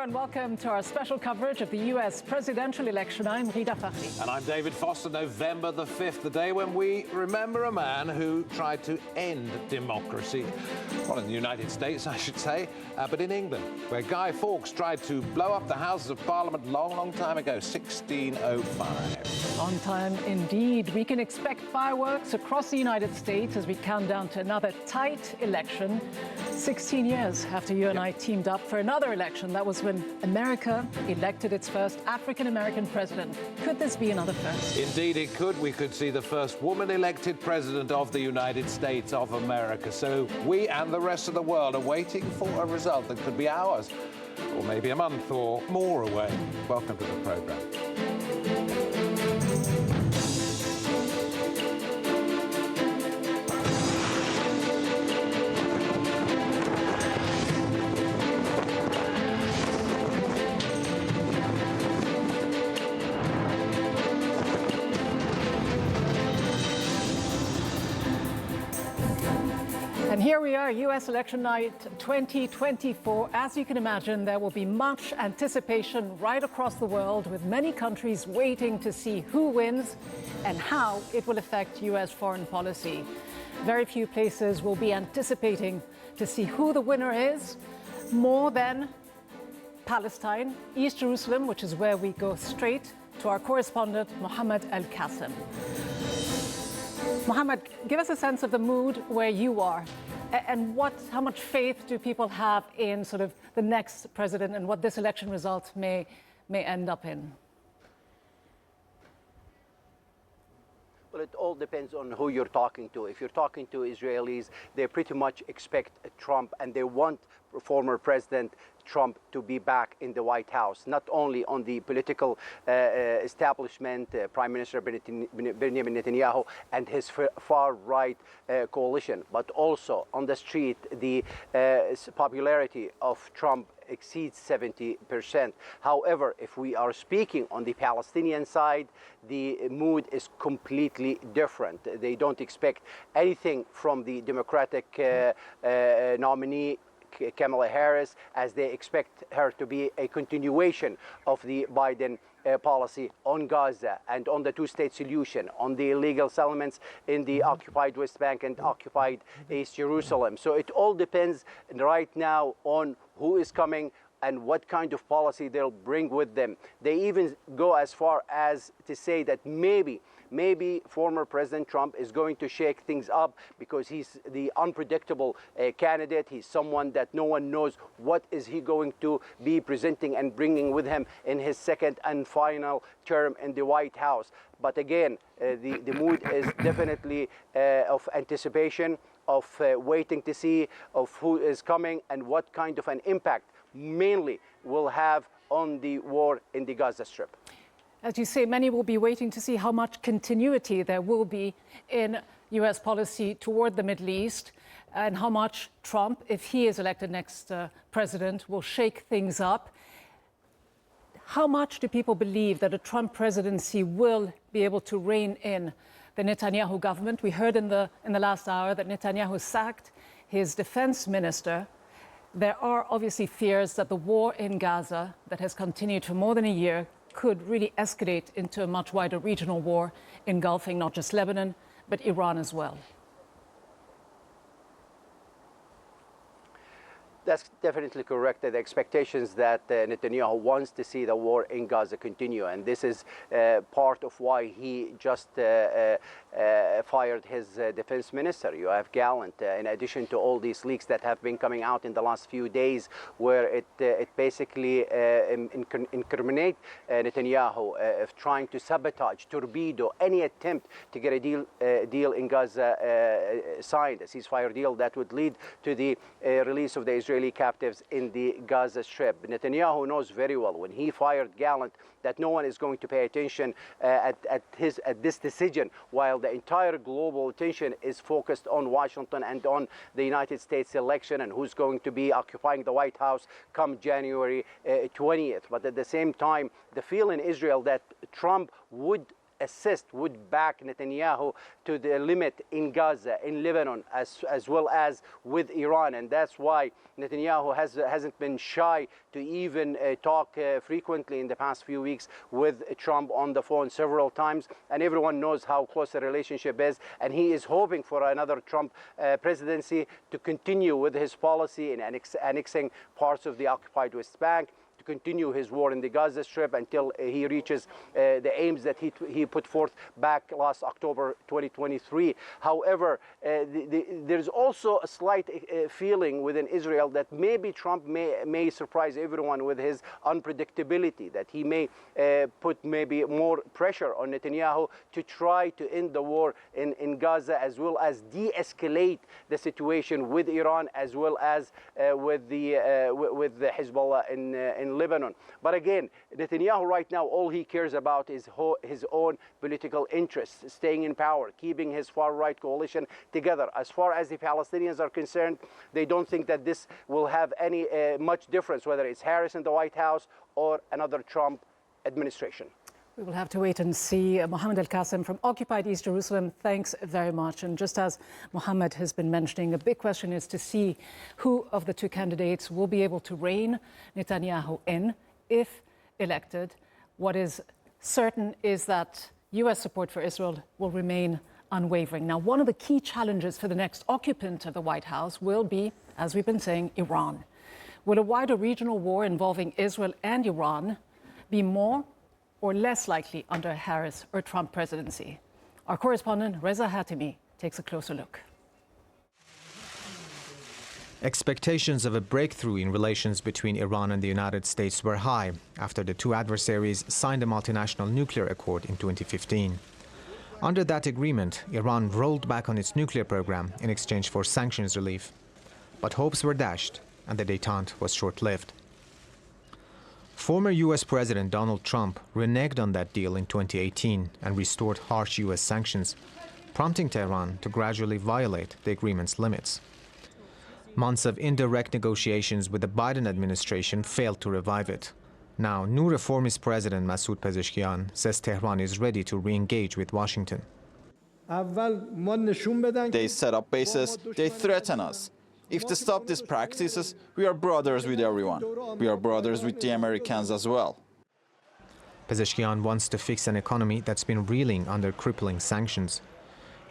and welcome to our special coverage of the U.S. presidential election. I'm Rida Fakhri. And I'm David Foster. November the 5th, the day when we remember a man who tried to end democracy. Well, in the United States, I should say, but in England, where Guy Fawkes tried to blow up the Houses of Parliament long time ago, 1605. On time indeed. We can expect fireworks across the United States as we count down to another tight election. 16 years after you and I teamed up for another election. That was when America elected its first African-American president. Could this be another first? Indeed it could. We could see the first woman-elected president of the United States of America. So we and the rest of the world are waiting for a result that could be ours, or maybe a month or more away. Welcome to the program. And here we are, U.S. election night 2024. As you can imagine, there will be much anticipation right across the world, with many countries waiting to see who wins and how it will affect U.S. foreign policy. Very few places will be anticipating to see who the winner is, more than Palestine, East Jerusalem, which is where we go straight to our correspondent, Mohammed Al-Qasim. Mohammed, give us a sense of the mood where you are, and how much faith do people have in sort of the next president and what this election result may end up in? Well, it all depends on who you're talking to. If you're talking to Israelis, they pretty much expect Trump, and they want former President Trump to be back in the White House, not only on the political establishment, Prime Minister Benjamin Netanyahu and his far-right coalition, but also on the street. The popularity of Trump exceeds 70%. However, if we are speaking on the Palestinian side, the mood is completely different. They don't expect anything from the Democratic nominee, Kamala Harris, as they expect her to be a continuation of the Biden policy on Gaza and on the two-state solution, on the illegal settlements in the occupied West Bank and occupied East Jerusalem. So it all depends right now on who is coming and what kind of policy they'll bring with them. They even go as far as to say that maybe former President Trump is going to shake things up because he's the unpredictable candidate. He's someone that no one knows what is he going to be presenting and bringing with him in his second and final term in the White House. But again, the mood is definitely of anticipation, of waiting to see of who is coming and what kind of an impact mainly will have on the war in the Gaza Strip. As you say, many will be waiting to see how much continuity there will be in U.S. policy toward the Middle East, and how much Trump, if he is elected next president, will shake things up. How much do people believe that a Trump presidency will be able to rein in the Netanyahu government? We heard in the last hour that Netanyahu sacked his defense minister. There are obviously fears that the war in Gaza, that has continued for more than a year, could really escalate into a much wider regional war, engulfing not just Lebanon, but Iran as well. That's definitely correct. The expectations that Netanyahu wants to see the war in Gaza continue, and this is part of why he just fired his defense minister. You have Gallant, in addition to all these leaks that have been coming out in the last few days, where it basically incriminate Netanyahu of trying to sabotage, torpedo any attempt to get a deal in Gaza signed, a ceasefire deal that would lead to the release of the Israeli captives in the Gaza Strip. Netanyahu knows very well when he fired Gallant that no one is going to pay attention at this decision, while the entire global attention is focused on Washington and on the United States election and who's going to be occupying the White House come January 20th. But at the same time, the feel in Israel that Trump would assist, would back Netanyahu to the limit in Gaza, in Lebanon, as well as with Iran. And that's why Netanyahu hasn't been shy to even talk frequently in the past few weeks with Trump on the phone several times. And everyone knows how close the relationship is. And he is hoping for another Trump presidency to continue with his policy in annexing parts of the occupied West Bank, to continue his war in the Gaza Strip until he reaches the aims that he put forth back last October 2023. However, there's also a slight feeling within Israel that maybe Trump may surprise everyone with his unpredictability, that he may put maybe more pressure on Netanyahu to try to end the war in Gaza, as well as de-escalate the situation with Iran, as well as with the Hezbollah in Lebanon. But again, Netanyahu right now, all he cares about is his own political interests, staying in power, keeping his far-right coalition together. As far as the Palestinians are concerned, they don't think that this will have any much difference, whether it's Harris in the White House or another Trump administration. We will have to wait and see. Mohammed El-Qasem from occupied East Jerusalem, thanks very much. And just as Mohammed has been mentioning, a big question is to see who of the two candidates will be able to rein Netanyahu in if elected. What is certain is that U.S. support for Israel will remain unwavering. Now, one of the key challenges for the next occupant of the White House will be, as we've been saying, Iran. Will a wider regional war involving Israel and Iran be more or less likely under a Harris or Trump presidency? Our correspondent Reza Hatimi takes a closer look. Expectations of a breakthrough in relations between Iran and the United States were high after the two adversaries signed a multinational nuclear accord in 2015. Under that agreement, Iran rolled back on its nuclear program in exchange for sanctions relief. But hopes were dashed, and the détente was short-lived. Former U.S. President Donald Trump reneged on that deal in 2018 and restored harsh U.S. sanctions, prompting Tehran to gradually violate the agreement's limits. Months of indirect negotiations with the Biden administration failed to revive it. Now, new reformist President Masoud Pezeshkian says Tehran is ready to re-engage with Washington. They set up bases, they threaten us. If they stop these practices, we are brothers with everyone. We are brothers with the Americans as well. Pezeshkian wants to fix an economy that's been reeling under crippling sanctions.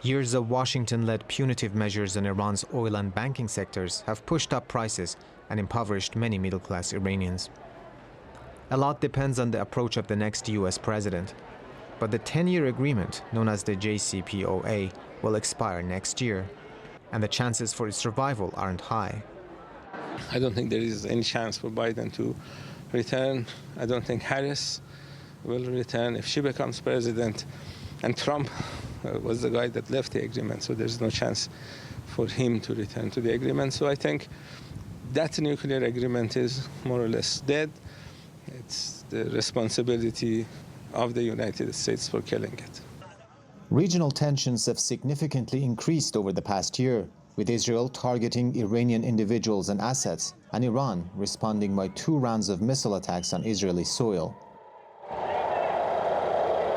Years of Washington-led punitive measures on Iran's oil and banking sectors have pushed up prices and impoverished many middle-class Iranians. A lot depends on the approach of the next U.S. president. But the 10-year agreement, known as the JCPOA, will expire next year, and the chances for its survival aren't high. I don't think there is any chance for Biden to return. I don't think Harris will return if she becomes president. And Trump was the guy that left the agreement, so there's no chance for him to return to the agreement. So I think that nuclear agreement is more or less dead. It's the responsibility of the United States for killing it. Regional tensions have significantly increased over the past year, with Israel targeting Iranian individuals and assets, and Iran responding by 2 rounds of missile attacks on Israeli soil.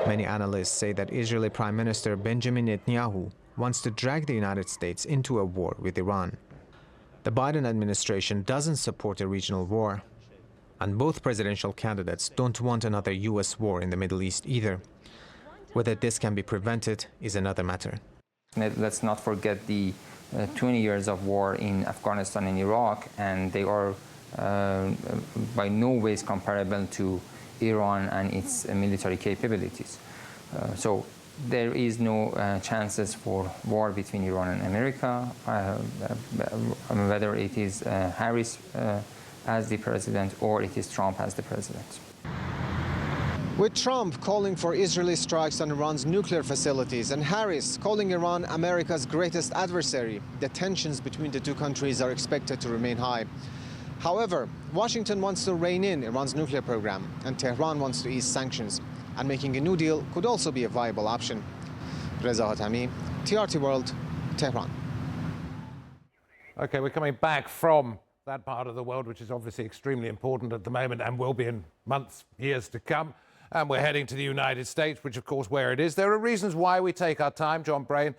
Many analysts say that Israeli Prime Minister Benjamin Netanyahu wants to drag the United States into a war with Iran. The Biden administration doesn't support a regional war, and both presidential candidates don't want another U.S. war in the Middle East either. Whether this can be prevented is another matter. Let's not forget the 20 years of war in Afghanistan and Iraq, and they are by no ways comparable to Iran and its military capabilities. So there is no chances for war between Iran and America, whether it is Harris as the president or it is Trump as the president. With Trump calling for Israeli strikes on Iran's nuclear facilities and Harris calling Iran America's greatest adversary, the tensions between the two countries are expected to remain high. However, Washington wants to rein in Iran's nuclear program, and Tehran wants to ease sanctions. And making a new deal could also be a viable option. Reza Hatami, TRT World, Tehran. OK, we're coming back from that part of the world, which is obviously extremely important at the moment and will be in months, years to come. And we're heading to the United States, which, of course, where it is. There are reasons why we take our time. John Brain,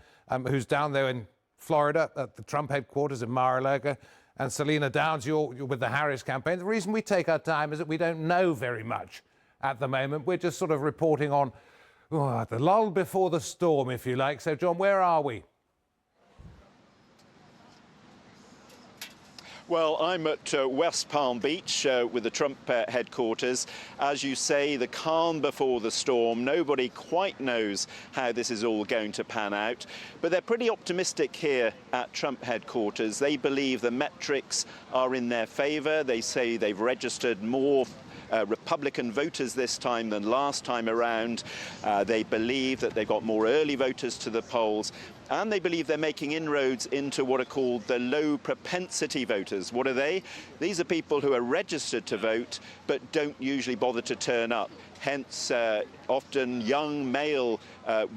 who's down there in Florida at the Trump headquarters in Mar-a-Lago, and Selena Downs, you're with the Harris campaign. The reason we take our time is that we don't know very much at the moment. We're just sort of reporting on the lull before the storm, if you like. So, John, where are we? Well, I'm at West Palm Beach with the Trump headquarters. As you say, the calm before the storm. Nobody quite knows how this is all going to pan out. But they're pretty optimistic here at Trump headquarters. They believe the metrics are in their favor. They say they've registered more Republican voters this time than last time around. They believe that they've got more early voters to the polls. And they believe they're making inroads into what are called the low propensity voters. What are they? These are people who are registered to vote but don't usually bother to turn up. Hence, often young male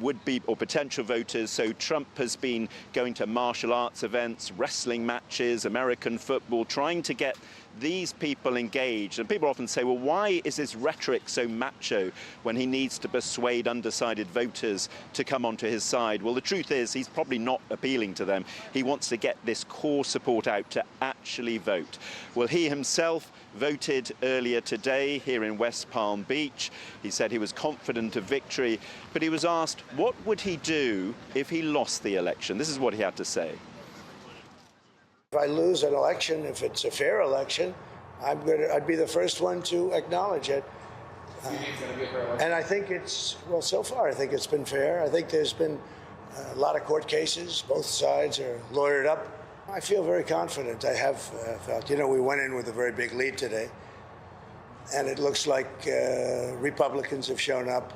would-be or potential voters. So Trump has been going to martial arts events, wrestling matches, American football, trying to get these people engaged. And people often say, well, why is his rhetoric so macho when he needs to persuade undecided voters to come onto his side? Well, the truth is he's probably not appealing to them. He wants to get this core support out to actually vote. Well, he himself voted earlier today here in West Palm Beach. He said he was confident of victory, but he was asked what would he do if he lost the election. This is what he had to say. If I lose an election, if it's a fair election, I'd be the first one to acknowledge it. And I think well, so far, I think it's been fair. I think there's been a lot of court cases. Both sides are lawyered up. I feel very confident. I have felt, we went in with a very big lead today. And it looks like Republicans have shown up.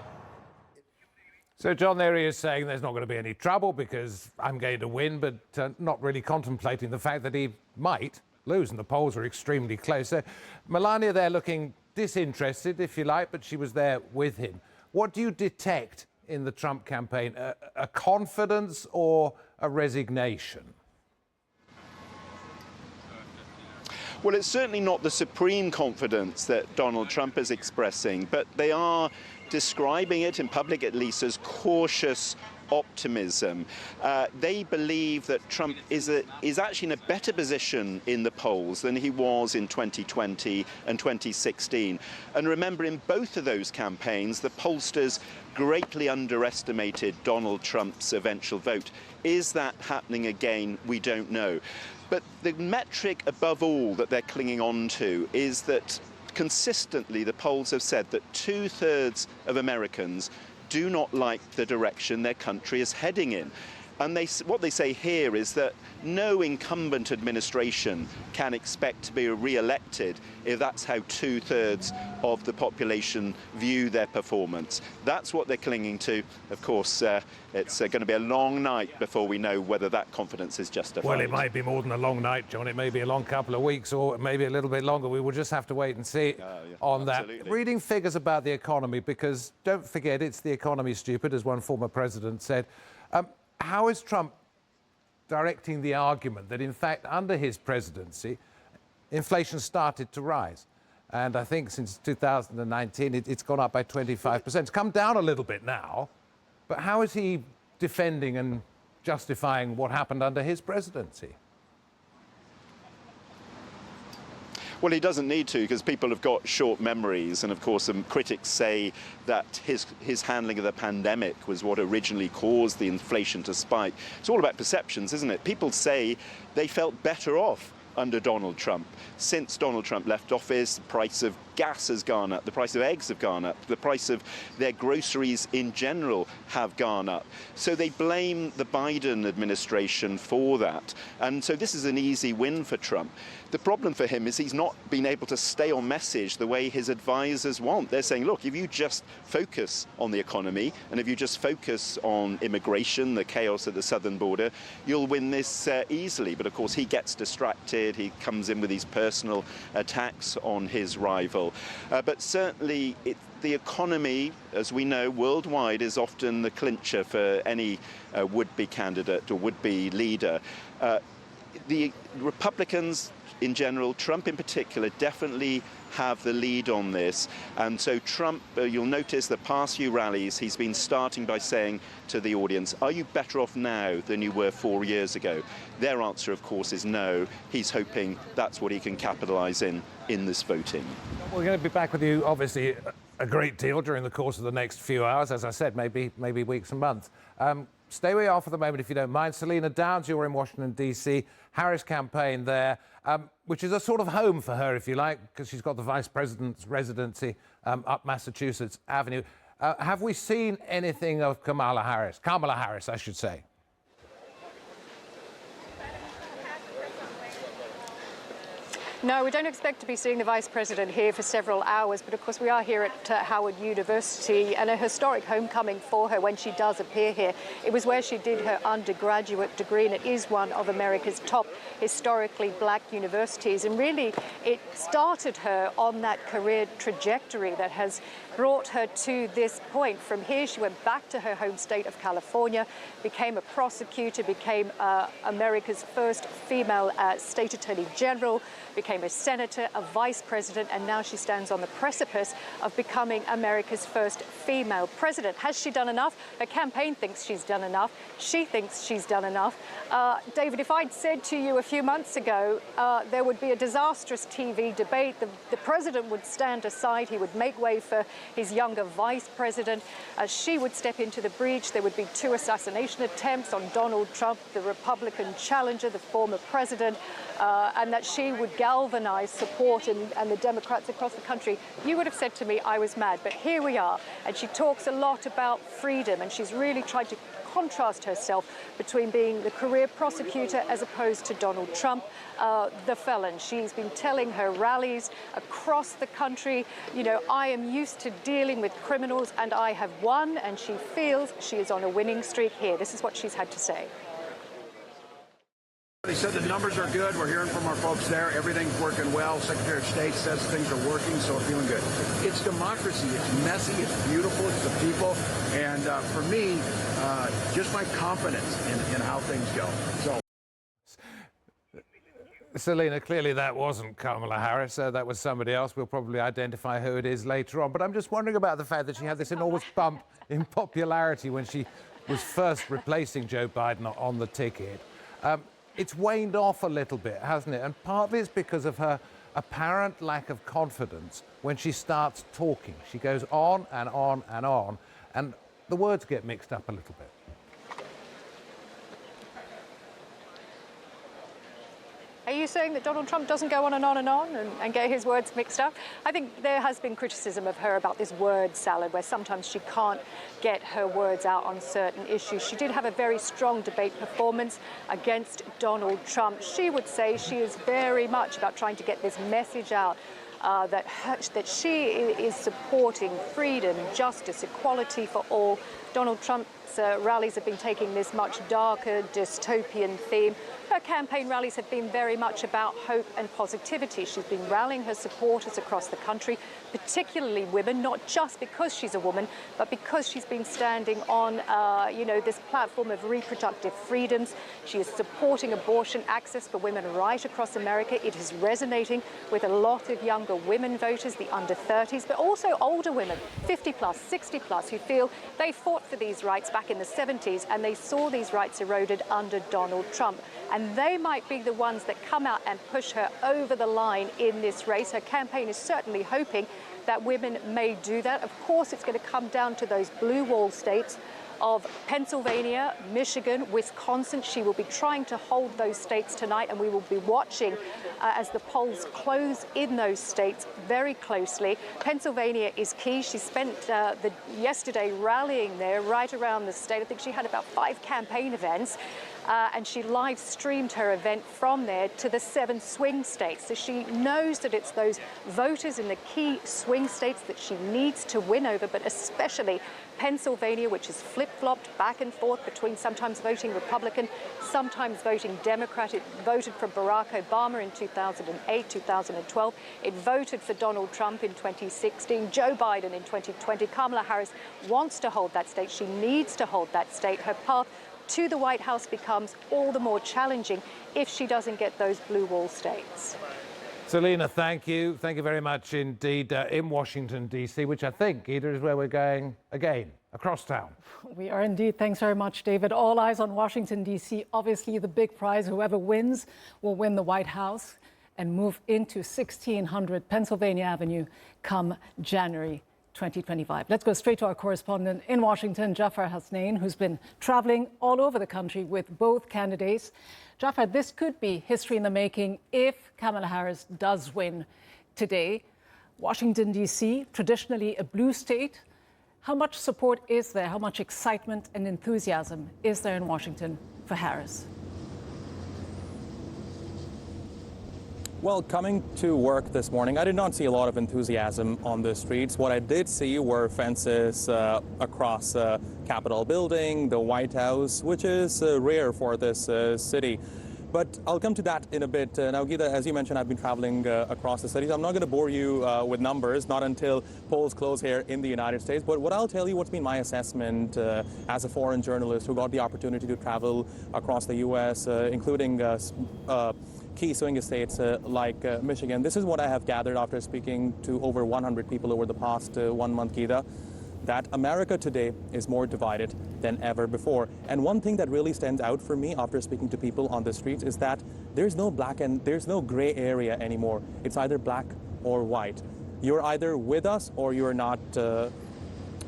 So, John, there he is saying there's not going to be any trouble because I'm going to win, but not really contemplating the fact that he might lose, and the polls are extremely close. So, Melania there looking disinterested, if you like, but she was there with him. What do you detect in the Trump campaign? A confidence or a resignation? Well, it's certainly not the supreme confidence that Donald Trump is expressing, but they are describing it, in public at least, as cautious optimism. They believe that Trump is actually in a better position in the polls than he was in 2020 and 2016. And remember, in both of those campaigns, the pollsters greatly underestimated Donald Trump's eventual vote. Is that happening again? We don't know. But the metric above all that they're clinging on to is that consistently the polls have said that 2/3 of Americans do not like the direction their country is heading in. And what they say here is that no incumbent administration can expect to be re-elected if that's how 2/3 of the population view their performance. That's what they're clinging to. Of course, it's going to be a long night before we know whether that confidence is justified. Well, it might be more than a long night, John. It may be a long couple of weeks or maybe a little bit longer. We will just have to wait and see on absolutely. that. Reading figures about the economy, because don't forget, it's the economy, stupid, as one former president said. How is Trump directing the argument that, in fact, under his presidency, inflation started to rise? And I think since 2019, it's gone up by 25%. It's come down a little bit now. But how is he defending and justifying what happened under his presidency? Well, he doesn't need to, because people have got short memories. And of course, some critics say that his handling of the pandemic was what originally caused the inflation to spike. It's all about perceptions, isn't it? People say they felt better off under Donald Trump. Since Donald Trump left office, the price of gas has gone up, the price of eggs have gone up, the price of their groceries in general have gone up. So they blame the Biden administration for that. And so this is an easy win for Trump. The problem for him is he's not been able to stay on message the way his advisors want. They're saying, look, if you just focus on the economy and if you just focus on immigration, the chaos at the southern border, you'll win this easily. But of course, he gets distracted. He comes in with these personal attacks on his rival. But certainly the economy, as we know, worldwide is often the clincher for any would-be candidate or would-be leader. The Republicans, in general, Trump in particular, definitely have the lead on this. And so Trump, you'll notice the past few rallies, he's been starting by saying to the audience, are you better off now than you were 4 years ago? Their answer, of course, is no. He's hoping that's what he can capitalise in this voting. We're going to be back with you, obviously, a great deal during the course of the next few hours. As I said, maybe weeks and months. Stay where you are for the moment, if you don't mind. Selena Downs, you're in Washington, D.C. Harris campaign there, which is a sort of home for her, if you like, because she's got the vice president's residency up Massachusetts Avenue. Have we seen anything of Kamala Harris, I should say? No, we don't expect to be seeing the Vice President here for several hours, but of course we are here at Howard University, and a historic homecoming for her when she does appear here. It was where she did her undergraduate degree, and it is one of America's top historically black universities, and really it started her on that career trajectory that has brought her to this point. From here, she went back to her home state of California, became a prosecutor, became America's first female state attorney general, became a senator, a vice president, and now she stands on the precipice of becoming America's first female president. Has she done enough? Her campaign thinks she's done enough. She thinks she's done enough. David, if I'd said to you a few months ago there would be a disastrous TV debate, the president would stand aside, he would make way for his younger vice president, she would step into the breach, there would be 2 assassination attempts on Donald Trump, the Republican challenger, the former president, and that she would galvanize support and the Democrats across the country, you would have said to me I was mad. But here we are, and she talks a lot about freedom, and she's really tried to contrast herself between being the career prosecutor as opposed to Donald Trump, the felon. She's been telling her rallies across the country, you know, I am used to dealing with criminals and I have won, and she feels she is on a winning streak here. This is what she's had to say. They said the numbers are good. We're hearing from our folks there. Everything's working well. Secretary of State says things are working, so we're feeling good. It's democracy. It's messy. It's beautiful. It's the people. And for me, just my confidence in how things go. So. Selena, clearly that wasn't Kamala Harris. That was somebody else. We'll probably identify who it is later on. But I'm just wondering about the fact that she had this enormous bump in popularity when she was first replacing Joe Biden on the ticket. It's waned off a little bit, hasn't it? And partly it's because of her apparent lack of confidence when she starts talking. She goes on and on and on, and the words get mixed up a little bit. Are you saying that Donald Trump doesn't go on and get his words mixed up? I think there has been criticism of her about this word salad, where sometimes she can't get her words out on certain issues. She did have a very strong debate performance against Donald Trump. She would say she is very much about trying to get this message out that she is supporting freedom, justice, equality for all. Donald Trump's rallies have been taking this much darker, dystopian theme. Her campaign rallies have been very much about hope and positivity. She's been rallying her supporters across the country, particularly women, not just because she's a woman, but because she's been standing on, this platform of reproductive freedoms. She is supporting abortion access for women right across America. It is resonating with a lot of younger women voters, the under 30s, but also older women, 50 plus, 60 plus, who feel they fought for these rights back in the 70s and they saw these rights eroded under Donald Trump. And they might be the ones that come out and push her over the line in this race. Her campaign is certainly hoping that women may do that. Of course, it's going to come down to those blue wall states of Pennsylvania, Michigan, Wisconsin. She will be trying to hold those states tonight, and we will be watching as the polls close in those states very closely. Pennsylvania is key. She spent yesterday rallying there right around the state. I think she had about 5 campaign events. And she live streamed her event from there to the 7 swing states. So she knows that it's those voters in the key swing states that she needs to win over, but especially Pennsylvania, which is flip-flopped back and forth between sometimes voting Republican, sometimes voting Democrat. It voted for Barack Obama in 2008, 2012. It voted for Donald Trump in 2016, Joe Biden in 2020. Kamala Harris wants to hold that state. She needs to hold that state. Her path to the White House becomes all the more challenging if she doesn't get those blue wall states. Selina, thank you. Thank you very much indeed. In Washington, D.C., which I think, Ida, is where we're going again, across town. We are indeed. Thanks very much, David. All eyes on Washington, D.C. Obviously, the big prize, whoever wins will win the White House and move into 1600 Pennsylvania Avenue come January 2025. Let's go straight to our correspondent in Washington, Jafar Hasnain, who's been traveling all over the country with both candidates. Jafar, this could be history in the making if Kamala Harris does win today. Washington, D.C., traditionally a blue state. How much support is there? How much excitement and enthusiasm is there in Washington for Harris? Well, coming to work this morning, I did not see a lot of enthusiasm on the streets. What I did see were fences across Capitol building, the White House, which is rare for this city. But I'll come to that in a bit. Now, Geeta, as you mentioned, I've been traveling across the city. I'm not going to bore you with numbers, not until polls close here in the United States. But what I'll tell you, what's been my assessment as a foreign journalist who got the opportunity to travel across the U.S., including key swing states like Michigan. This is what I have gathered after speaking to over 100 people over the past 1 month, Geeta, that America today is more divided than ever before. And one thing that really stands out for me after speaking to people on the streets is that there's no black and there's no gray area anymore. It's either black or white. You're either with us or you're not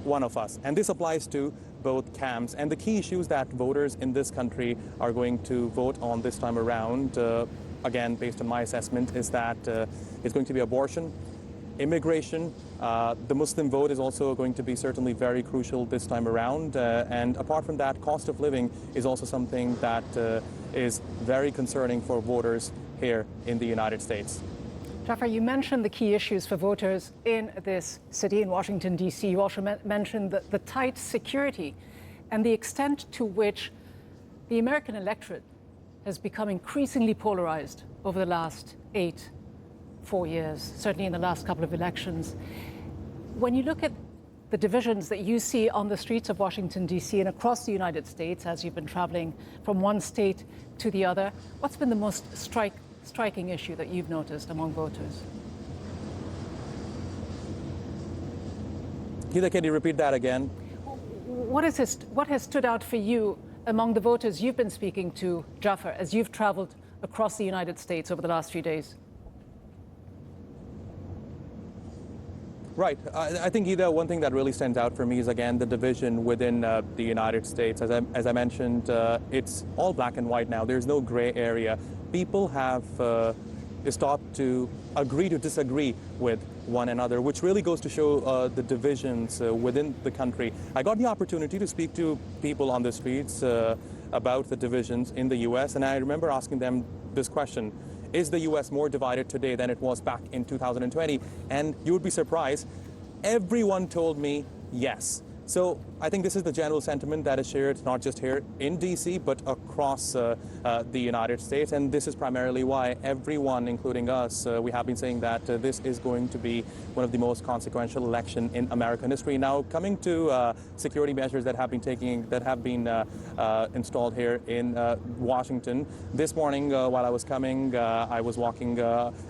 one of us. And this applies to both camps. And the key issues that voters in this country are going to vote on this time around, again, based on my assessment, is that it's going to be abortion, immigration. The Muslim vote is also going to be certainly very crucial this time around. And apart from that, cost of living is also something that is very concerning for voters here in the United States. Jafar, you mentioned the key issues for voters in this city, in Washington, D.C. You also mentioned the tight security and the extent to which the American electorate has become increasingly polarized over the last 4 years, certainly in the last couple of elections. When you look at the divisions that you see on the streets of Washington, D.C. and across the United States as you've been traveling from one state to the other, what's been the most striking issue that you've noticed among voters? Geeta, can you repeat that again? What has stood out for you among the voters you've been speaking to, Jafar, as you've traveled across the United States over the last few days? Right. I think, Geeta, one thing that really stands out for me is, again, the division within the United States. As I mentioned, it's all black and white now. There's no gray area. People have stopped to agree to disagree with one another, which really goes to show the divisions within the country. I got the opportunity to speak to people on the streets about the divisions in the U.S., and I remember asking them this question: is the U.S. more divided today than it was back in 2020? And you would be surprised, everyone told me yes. So I think this is the general sentiment that is shared not just here in D.C., but across the United States. And this is primarily why everyone, including us, we have been saying that this is going to be one of the most consequential elections in American history. Now, coming to security measures that have been installed here in Washington. This morning, while I was coming, I was walking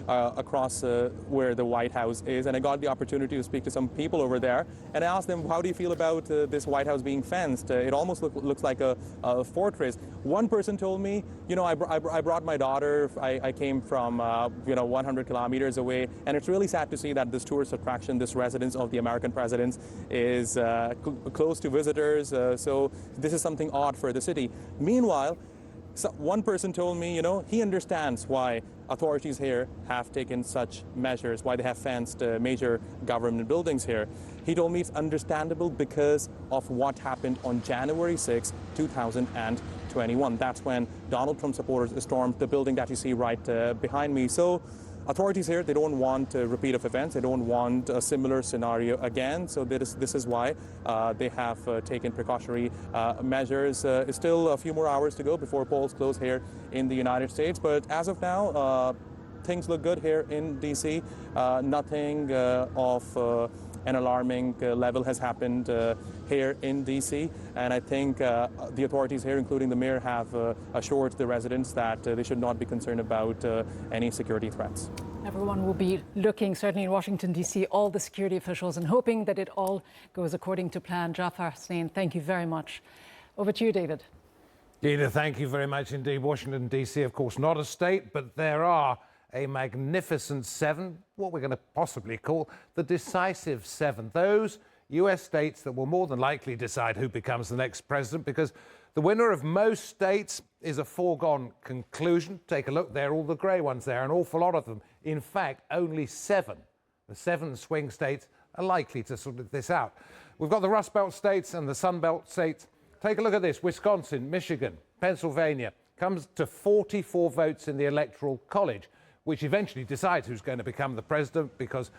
across where the White House is, and I got the opportunity to speak to some people over there. And I asked them, how do you feel about this White House being fenced? It almost looks like a fortress. One person told me, I brought my daughter. I came from 100 kilometers away, and it's really sad to see that this tourist attraction, this residence of the American presidents, is close to visitors. So this is something odd for the city. Meanwhile, one person told me, he understands why authorities here have taken such measures, why they have fenced major government buildings here. He told me it's understandable because of what happened on January 6, 2021. That's when Donald Trump supporters stormed the building that you see right behind me. So authorities here, they don't want a repeat of events. They don't want a similar scenario again. So this is why they have taken precautionary measures. It's still a few more hours to go before polls close here in the United States. But as of now, things look good here in D.C. Nothing of an alarming level has happened here in D.C. And I think the authorities here, including the mayor, have assured the residents that they should not be concerned about any security threats. Everyone will be looking, certainly in Washington, D.C., all the security officials, and hoping that it all goes according to plan. Jafar Hussain, thank you very much. Over to you, David. Gina, thank you very much indeed. Washington, D.C., of course, not a state, but there are a magnificent 7, what we're going to possibly call the decisive 7. Those U.S. states that will more than likely decide who becomes the next president, because the winner of most states is a foregone conclusion. Take a look there, all the grey ones there, an awful lot of them. In fact, only 7. The 7 swing states are likely to sort this out. We've got the Rust Belt states and the Sun Belt states. Take a look at this. Wisconsin, Michigan, Pennsylvania comes to 44 votes in the Electoral College, which eventually decides who's going to become the president, because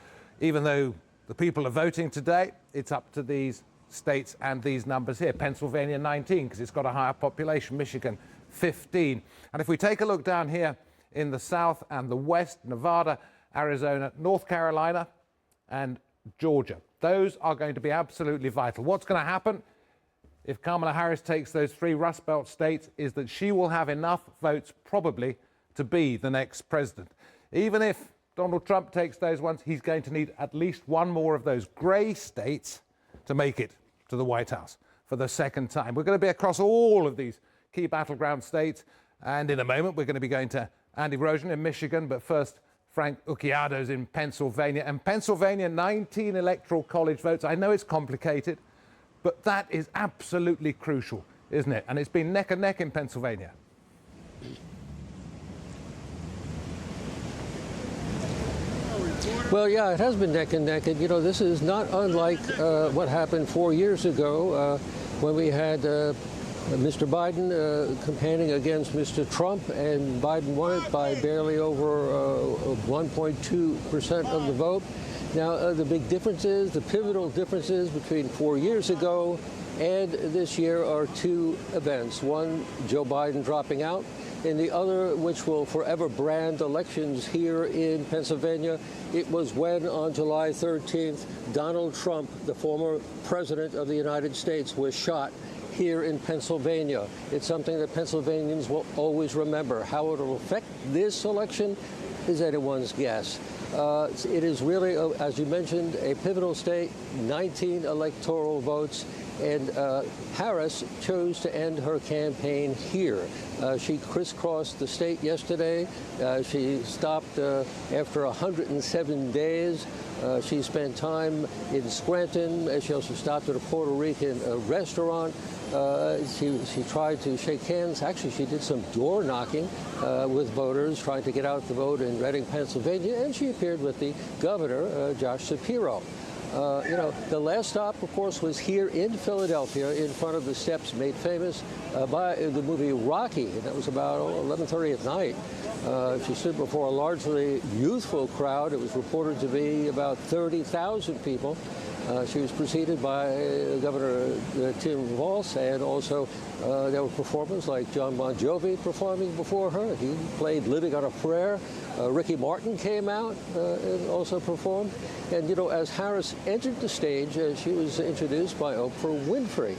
even though the people are voting today, it's up to these states and these numbers here. Pennsylvania 19, because it's got a higher population. Michigan 15. And if we take a look down here in the South and the West, Nevada, Arizona, North Carolina, and Georgia, those are going to be absolutely vital. What's going to happen if Kamala Harris takes those 3 Rust Belt states is that she will have enough votes probably to be the next president. Even if Donald Trump takes those ones, he's going to need at least one more of those grey states to make it to the White House for the second time. We're going to be across all of these key battleground states, and in a moment we're going to be going to Andy Rosen in Michigan, but first Frank Ucciado's in Pennsylvania. And Pennsylvania, 19 electoral college votes. I know it's complicated, but that is absolutely crucial, isn't it? And it's been neck and neck in Pennsylvania. Well, yeah, it has been neck and neck. And, you know, this is not unlike what happened 4 years ago when we had Mr. Biden campaigning against Mr. Trump, and Biden won it by barely over 1.2% of the vote. Now, the big differences, the pivotal differences between 4 years ago and this year are 2 events. One, Joe Biden dropping out, and the other, which will forever brand elections here in Pennsylvania, it was when on July 13th, Donald Trump, the former president of the United States, was shot here in Pennsylvania. It's something that Pennsylvanians will always remember. How it will affect this election is anyone's guess. It is really, as you mentioned, a pivotal state, 19 electoral votes, and Harris chose to end her campaign here. She crisscrossed the state yesterday. She stopped after 107 days. She spent time in Scranton. She also stopped at a Puerto Rican restaurant. She tried to shake hands. Actually, she did some door knocking with voters trying to get out the vote in Reading, Pennsylvania, and she appeared with the governor, Josh Shapiro. You know, the last stop, of course, was here in Philadelphia in front of the steps made famous by the movie Rocky. And that was about 11:30 at night. She stood before a largely youthful crowd. It was reported to be about 30,000 people. She was preceded by Governor Tim Walz, and also there were performers like John Bon Jovi performing before her. He played Living on a Prayer. Ricky Martin came out and also performed. And, you know, as Harris entered the stage, she was introduced by Oprah Winfrey,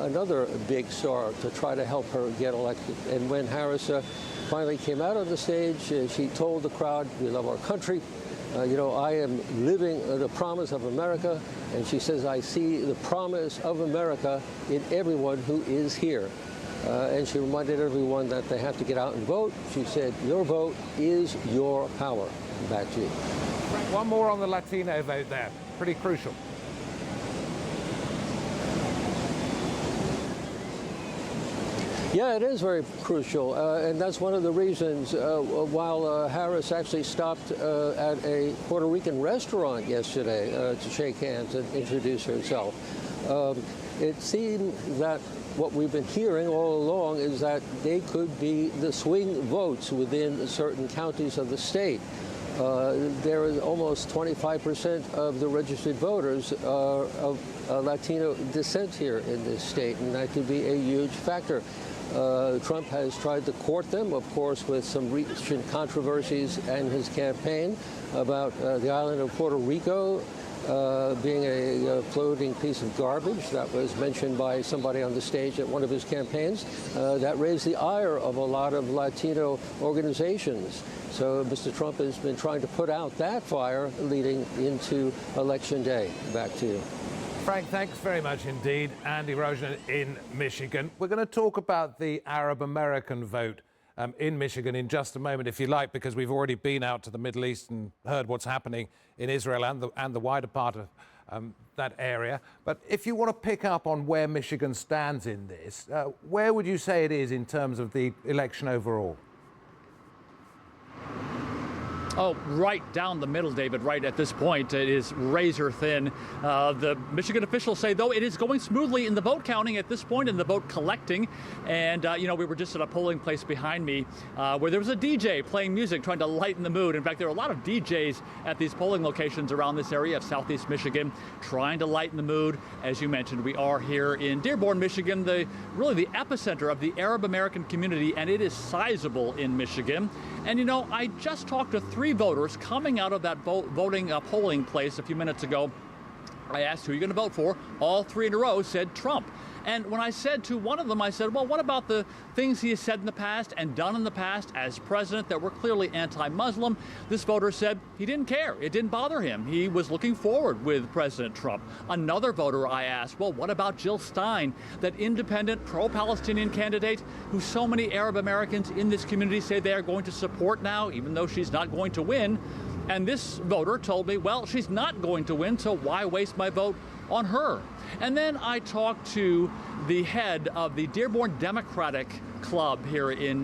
another big star, to try to help her get elected. And when Harris finally came out on the stage, she told the crowd, "We love our country. You know, I am living the promise of America," and she says, "I see the promise of America in everyone who is here." And she reminded everyone that they have to get out and vote. She said, "Your vote is your power." Back to you. One more on the Latino vote there. Pretty crucial. Yeah, it is very crucial, and that's one of the reasons while Harris actually stopped at a Puerto Rican restaurant yesterday to shake hands and introduce herself. It seemed that what we've been hearing all along is that they could be the swing votes within certain counties of the state. There is almost 25% of the registered voters are of Latino descent here in this state, and that could be a huge factor. Trump has tried to court them, of course, with some recent controversies and his campaign about the island of Puerto Rico. being a floating piece of garbage. That was mentioned by somebody on the stage at one of his campaigns. That raised the ire of a lot of Latino organizations. So Mr. Trump has been trying to put out that fire leading into Election Day. Back to you. Frank, thanks very much indeed. Andy Rosen in Michigan. We're going to talk about the Arab American vote in Michigan in just a moment, if you like, because we've already been out to the Middle East and heard what's happening in Israel and the wider part of that area. But if you want to pick up on where Michigan stands in this, where would you say it is in terms of the election overall? Oh, right down the middle, David. Right at this point, it is razor thin. The Michigan officials say, though, it is going smoothly in the vote counting at this point, in the vote collecting. And, you know, we were just at a polling place behind me where there was a DJ playing music, trying to lighten the mood. In fact, there are a lot of DJs at these polling locations around this area of southeast Michigan, trying to lighten the mood. As you mentioned, we are here in Dearborn, Michigan, really the epicenter of the Arab American community, and it is sizable in Michigan. And, you know, I just talked to three voters coming out of that polling place a few minutes ago. I asked, who are you going to vote for? All three in a row said Trump. And when I said to one of them, I said, well, what about the things he has said in the past and done in the past as president that were clearly anti-Muslim? This voter said he didn't care. It didn't bother him. He was looking forward with President Trump. Another voter I asked, well, what about Jill Stein, that independent pro-Palestinian candidate who so many Arab Americans in this community say they are going to support now, even though she's not going to win? And this voter told me, well, she's not going to win, so why waste my vote on her? And then I talked to the head of the Dearborn Democratic Club here in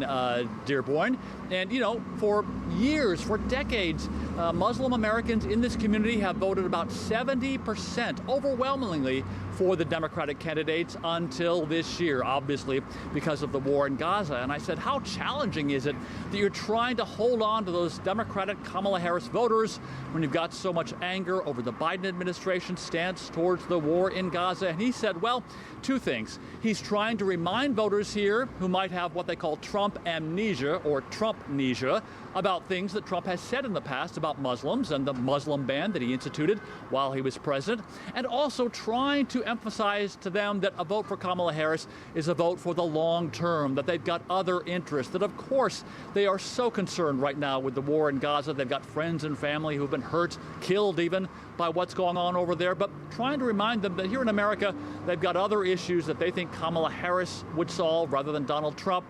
Dearborn. And, you know, for years, for decades, Muslim Americans in this community have voted about 70%, overwhelmingly, for the Democratic candidates until this year, obviously, because of the war in Gaza. And I said, how challenging is it that you're trying to hold on to those Democratic Kamala Harris voters when you've got so much anger over the Biden administration's stance towards the war in Gaza? And he said, well, two things. He's trying to remind voters here who might have what they call Trump amnesia or Trump-nesia about things that Trump has said in the past about Muslims and the Muslim ban that he instituted while he was president, and also trying to emphasize to them that a vote for Kamala Harris is a vote for the long term, that they've got other interests, that of course they are so concerned right now with the war in Gaza. They've got friends and family who've been hurt, killed even, by what's going on over there, but trying to remind them that here in America, they've got other issues that they think Kamala Harris would solve rather than Donald Trump.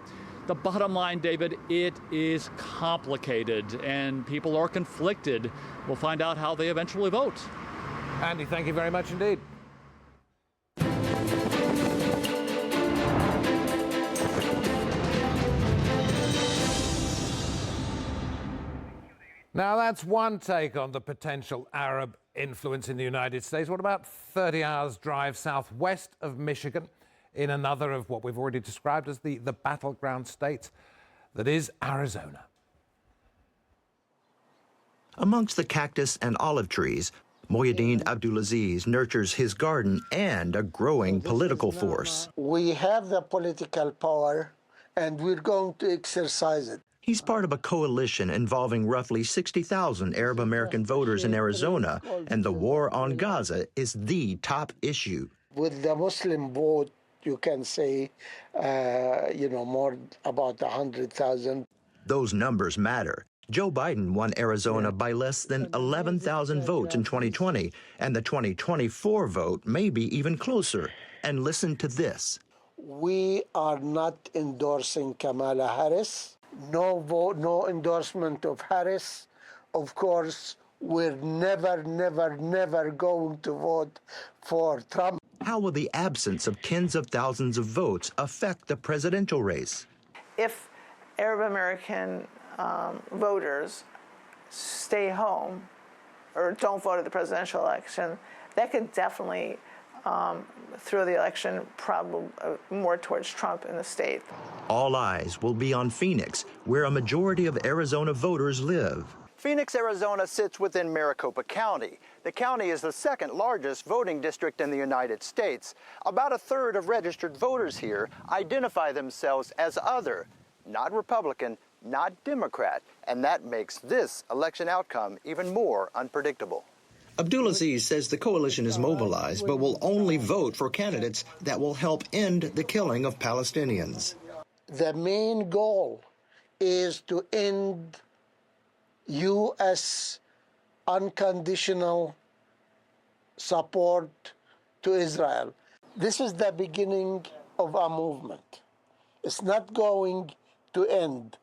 The bottom line, David, it is complicated and people are conflicted. We'll find out how they eventually vote. Andy, thank you very much indeed. Now, that's one take on the potential Arab influence in the United States. What about 30 hours drive southwest of Michigan, in another of what we've already described as the battleground state that is Arizona? Amongst the cactus and olive trees, Mohyuddin Abdulaziz nurtures his garden and a growing political force. We have the political power, and we're going to exercise it. He's part of a coalition involving roughly 60,000 Arab American voters in Arizona, and the war on Gaza is the top issue. With the Muslim vote, you can say, more about 100,000. Those numbers matter. Joe Biden won Arizona by less than 11,000 votes in 2020, and the 2024 vote may be even closer. And listen to this. We are not endorsing Kamala Harris. No vote, no endorsement of Harris. Of course, we're never going to vote for Trump. How will the absence of tens of thousands of votes affect the presidential race? If Arab American voters stay home or don't vote at the presidential election, that could definitely throw the election probably more towards Trump in the state. All eyes will be on Phoenix, where a majority of Arizona voters live. Phoenix, Arizona sits within Maricopa County. The county is the second largest voting district in the United States. About a third of registered voters here identify themselves as other, not Republican, not Democrat, and that makes this election outcome even more unpredictable. Abdulaziz says the coalition is mobilized, but will only vote for candidates that will help end the killing of Palestinians. The main goal is to end U.S. unconditional support to Israel. This is the beginning of a movement. It's not going to end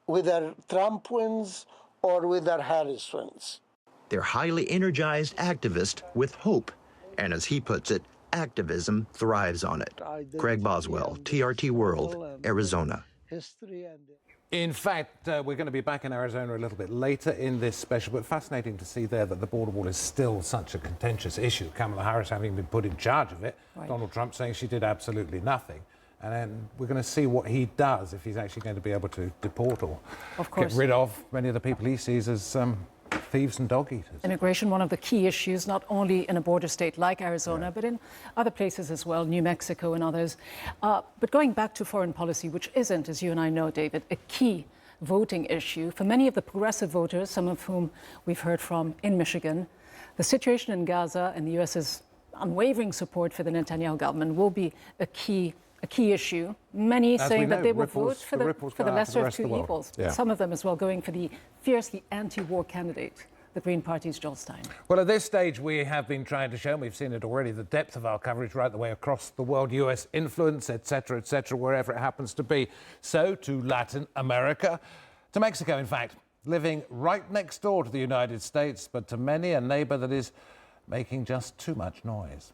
whether Trump wins or whether Harris wins. They're highly energized activists with hope, and as he puts it, activism thrives on it. Craig Boswell, TRT World, Arizona. In fact, we're going to be back in Arizona a little bit later in this special, but fascinating to see there that the border wall is still such a contentious issue. Kamala Harris having been put in charge of it, right. Donald Trump saying she did absolutely nothing. And then we're going to see what he does, if he's actually going to be able to deport or get rid of many of the people he sees as thieves and dog eaters. Immigration, one of the key issues, not only in a border state like Arizona, but in other places as well, New Mexico and others. But going back to foreign policy, which isn't, as you and I know, David, a key voting issue for many of the progressive voters, some of whom we've heard from in Michigan, the situation in Gaza and the U.S.'s unwavering support for the Netanyahu government will be a key issue. Many saying that they will vote for the lesser of two evils. Yeah. Some of them as well going for the fiercely anti-war candidate, the Green Party's Joel Stein. Well, at this stage, we have been trying to show, and we've seen it already, the depth of our coverage right the way across the world, US influence, etc., wherever it happens to be. So to Latin America, to Mexico, in fact, living right next door to the United States, but to many a neighbor that is making just too much noise.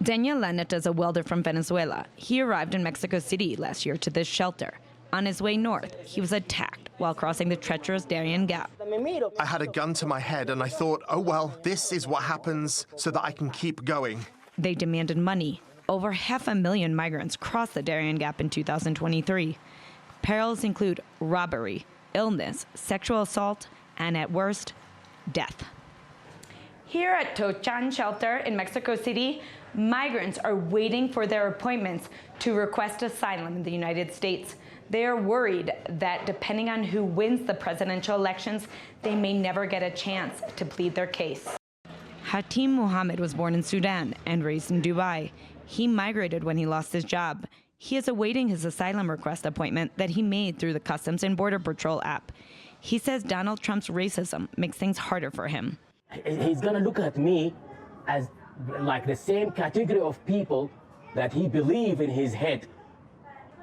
Daniel Lanet is a welder from Venezuela. He arrived in Mexico City last year to this shelter. On his way north, he was attacked while crossing the treacherous Darien Gap. I had a gun to my head and I thought, oh well, this is what happens so that I can keep going. They demanded money. Over 500,000 migrants crossed the Darien Gap in 2023. Perils include robbery, illness, sexual assault, and at worst, death. Here at Tochan Shelter in Mexico City, migrants are waiting for their appointments to request asylum in the United States. They are worried that depending on who wins the presidential elections, they may never get a chance to plead their case. Hatim Mohammed was born in Sudan and raised in Dubai. He migrated when he lost his job. He is awaiting his asylum request appointment that he made through the Customs and Border Patrol app. He says Donald Trump's racism makes things harder for him. He's going to look at me as like the same category of people that he believes in his head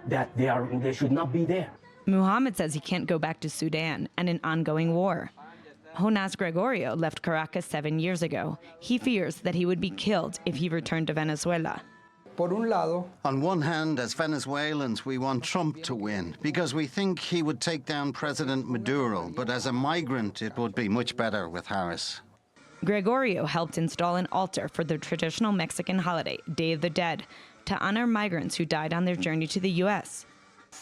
that they should not be there. Muhammad says he can't go back to Sudan and an ongoing war. Jonas Gregorio left Caracas 7 years ago. He fears that he would be killed if he returned to Venezuela. On one hand, as Venezuelans, we want Trump to win because we think he would take down President Maduro, but as a migrant, it would be much better with Harris. Gregorio helped install an altar for the traditional Mexican holiday, Day of the Dead, to honor migrants who died on their journey to the U.S.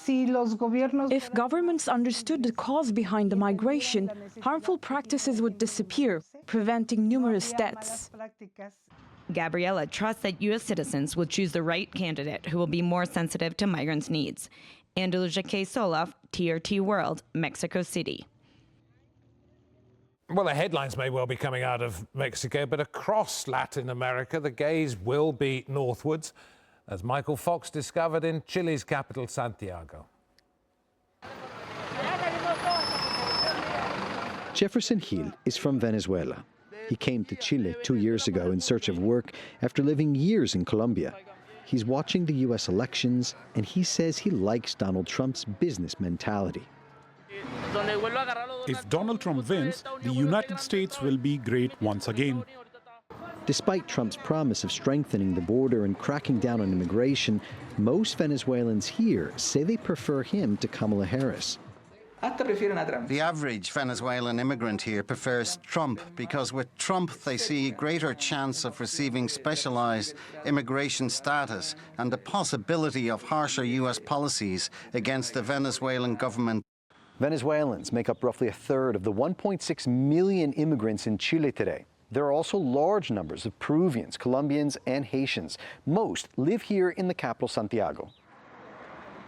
If governments understood the cause behind the migration, harmful practices would disappear, preventing numerous deaths. Gabriela trusts that U.S. citizens will choose the right candidate who will be more sensitive to migrants' needs. Andalusia K. Solov, TRT World, Mexico City. Well, the headlines may well be coming out of Mexico, but across Latin America, the gaze will be northwards, as Michael Fox discovered in Chile's capital, Santiago. Jefferson Hill is from Venezuela. He came to Chile 2 years ago in search of work after living years in Colombia. He's watching the U.S. elections, and he says he likes Donald Trump's business mentality. If Donald Trump wins, the United States will be great once again. Despite Trump's promise of strengthening the border and cracking down on immigration, most Venezuelans here say they prefer him to Kamala Harris. The average Venezuelan immigrant here prefers Trump because with Trump they see a greater chance of receiving specialized immigration status and the possibility of harsher U.S. policies against the Venezuelan government. Venezuelans make up roughly a third of the 1.6 million immigrants in Chile today. There are also large numbers of Peruvians, Colombians, and Haitians. Most live here in the capital, Santiago.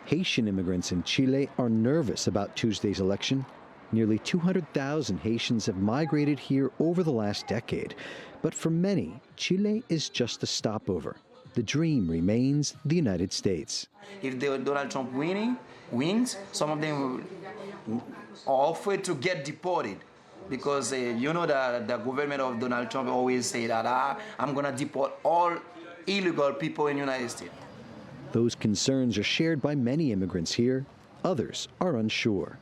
Haitian immigrants in Chile are nervous about Tuesday's election. Nearly 200,000 Haitians have migrated here over the last decade. But for many, Chile is just a stopover. The dream remains the United States. If Donald Trump wins, some of them are afraid to get deported because you know that the government of Donald Trump always say that I'm going to deport all illegal people in the United States. Those concerns are shared by many immigrants here. Others are unsure.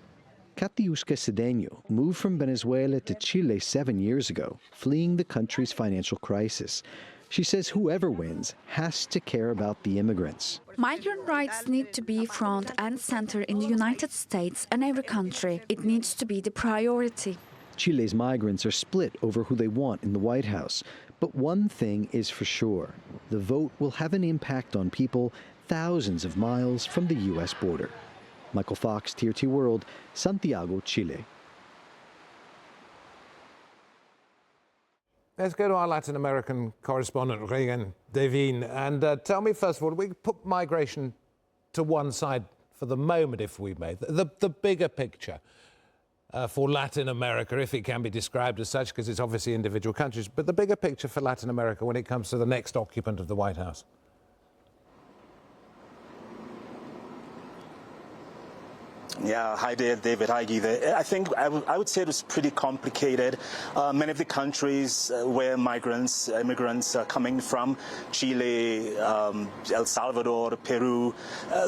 Katiuska Cedeño moved from Venezuela to Chile 7 years ago, fleeing the country's financial crisis. She says whoever wins has to care about the immigrants. Migrant rights need to be front and center in the United States and every country. It needs to be the priority. Chile's migrants are split over who they want in the White House. But one thing is for sure. The vote will have an impact on people thousands of miles from the U.S. border. Michael Fox, TRT World, Santiago, Chile. Let's go to our Latin American correspondent, Regan Devine, and tell me, first of all, we put migration to one side for the moment, if we may. The bigger picture for Latin America, if it can be described as such, because it's obviously individual countries, but the bigger picture for Latin America when it comes to the next occupant of the White House. Yeah, hi there, David. Hi, Guy. I think I would say it was pretty complicated. Many of the countries where immigrants are coming from, Chile, El Salvador, Peru,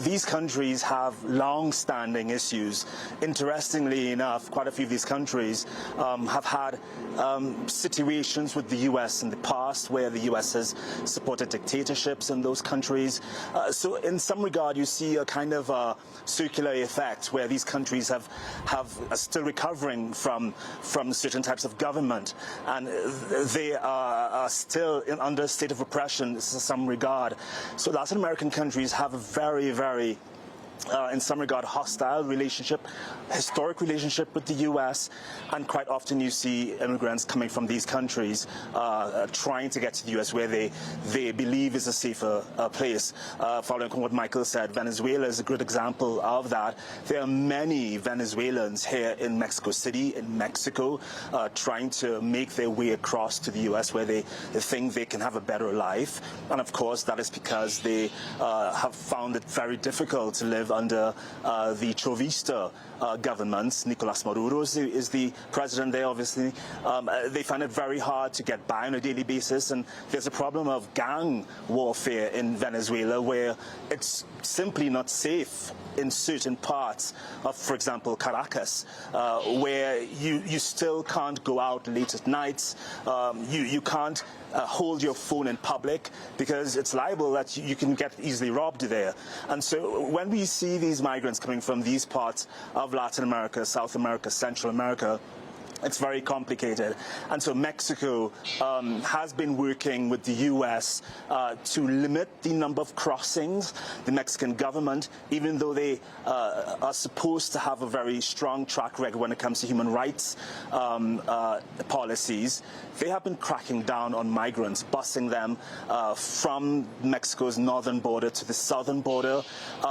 these countries have long-standing issues. Interestingly enough, quite a few of these countries have had situations with the U.S. in the past where the U.S. has supported dictatorships in those countries. So in some regard, you see a kind of circular effect where these countries are still recovering from certain types of government, and they are still under a state of oppression in some regard. So Latin American countries have a very, very in some regard, hostile relationship, historic relationship with the U.S., and quite often you see immigrants coming from these countries trying to get to the U.S. where they believe is a safer place. Following on what Michael said, Venezuela is a good example of that. There are many Venezuelans here in Mexico City, in Mexico, trying to make their way across to the U.S. where they think they can have a better life. And of course, that is because they have found it very difficult to live under the Chovista governments. Nicolas Maduro is the president there, obviously. They find it very hard to get by on a daily basis, and there's a problem of gang warfare in Venezuela where it's simply not safe in certain parts of, for example, Caracas, where you still can't go out late at night. You can't hold your phone in public because it's liable that you can get easily robbed there. And so when we see these migrants coming from these parts of Latin America, South America, Central America, it's very complicated. And so Mexico has been working with the U.S. To limit the number of crossings. The Mexican government, even though they are supposed to have a very strong track record when it comes to human rights policies, they have been cracking down on migrants, busing them from Mexico's northern border to the southern border,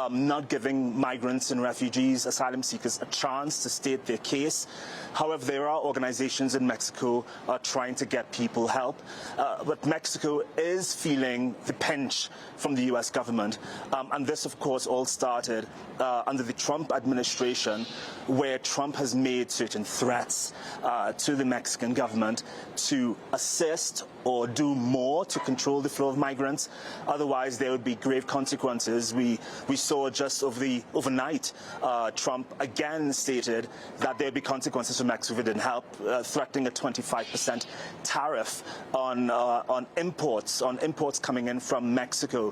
not giving migrants and refugees, asylum seekers, a chance to state their case. However, there are organizations in Mexico trying to get people help, but Mexico is feeling the pinch from the U.S. government, and this, of course, all started under the Trump administration, where Trump has made certain threats to the Mexican government to assist or do more to control the flow of migrants. Otherwise, there would be grave consequences. We saw just overnight, Trump again stated that there would be consequences for Mexico if it didn't help, threatening a 25% tariff on imports coming in from Mexico,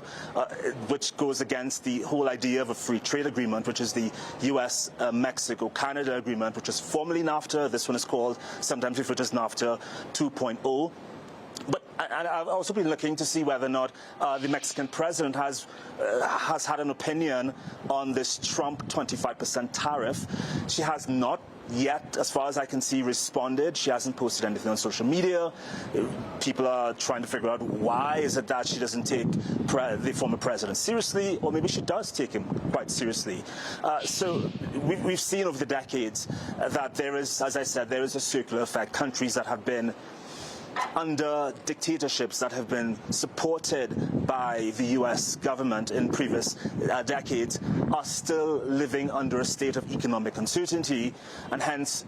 which goes against the whole idea of a free trade agreement, which is the U.S.-Mexico-Canada agreement, which is formerly NAFTA. This one is called, sometimes referred to as NAFTA 2.0. But I've also been looking to see whether or not the Mexican president has had an opinion on this Trump 25% tariff. She has not yet, as far as I can see, responded. She hasn't posted anything on social media. People are trying to figure out why is it that she doesn't take the former president seriously, or maybe she does take him quite seriously. So we've seen over the decades that there is, as I said, there is a circular effect. Countries that have been under dictatorships that have been supported by the U.S. government in previous decades are still living under a state of economic uncertainty, and hence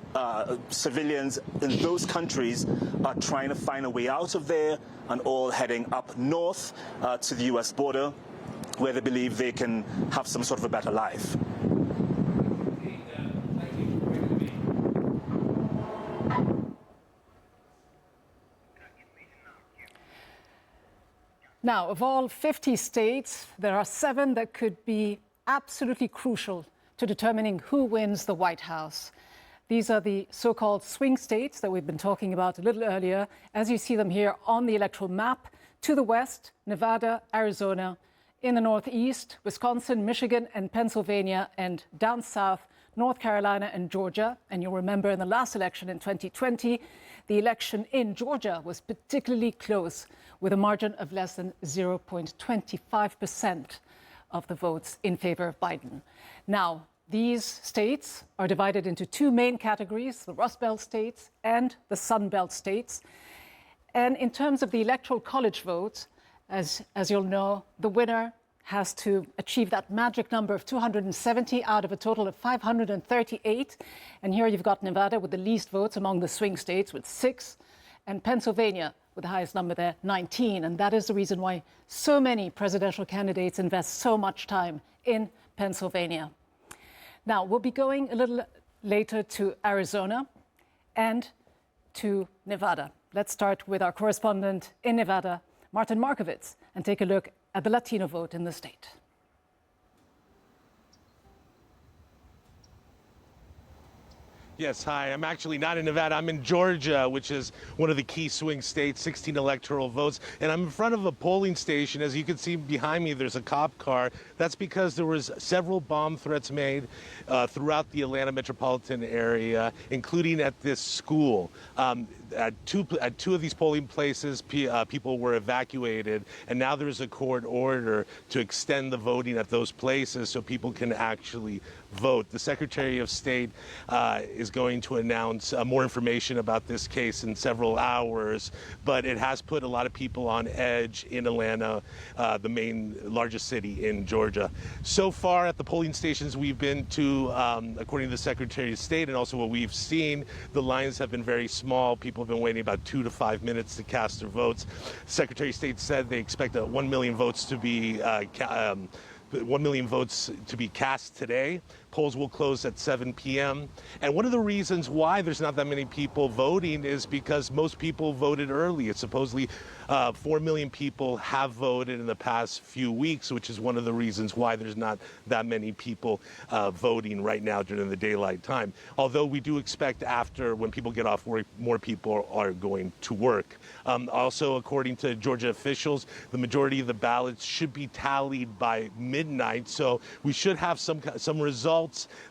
civilians in those countries are trying to find a way out of there and all heading up north to the U.S. border, where they believe they can have some sort of a better life. Now, of all 50 states, there are 7 that could be absolutely crucial to determining who wins the White House. These are the so-called swing states that we've been talking about a little earlier, as you see them here on the electoral map. To the west, Nevada, Arizona. In the northeast, Wisconsin, Michigan, and Pennsylvania. And down south, North Carolina and Georgia. And you'll remember in the last election in 2020, the election in Georgia was particularly close, with a margin of less than 0.25% of the votes in favor of Biden. Now, these states are divided into 2 main categories, the Rust Belt states and the Sun Belt states. And in terms of the Electoral College votes, as you'll know, the winner has to achieve that magic number of 270 out of a total of 538. And here you've got Nevada with the least votes among the swing states with 6, and Pennsylvania with the highest number there, 19. And that is the reason why so many presidential candidates invest so much time in Pennsylvania. Now, we'll be going a little later to Arizona and to Nevada. Let's start with our correspondent in Nevada, Martin Markovits, and take a look at the Latino vote in the state. Yes, hi. I'm actually not in Nevada. I'm in Georgia, which is one of the key swing states, 16 electoral votes. And I'm in front of a polling station. As you can see behind me, there's a cop car. That's because there was several bomb threats made throughout the Atlanta metropolitan area, including at this school. At two of these polling places, people were evacuated, and now there's a court order to extend the voting at those places so people can actually vote. The Secretary of State is going to announce more information about this case in several hours, but it has put a lot of people on edge in Atlanta, the largest city in Georgia. So far at the polling stations we've been to, according to the Secretary of State and also what we've seen, the lines have been very small. People have been waiting about 2 to 5 minutes to cast their votes. Secretary of State said they expect 1 million votes to be 1 million votes to be cast today. Polls will close at 7 p.m. And one of the reasons why there's not that many people voting is because most people voted early. It's supposedly 4 million people have voted in the past few weeks, which is one of the reasons why there's not that many people voting right now during the daylight time. Although we do expect after, when people get off work, more people are going to work. Also, according to Georgia officials, the majority of the ballots should be tallied by midnight, so we should have some results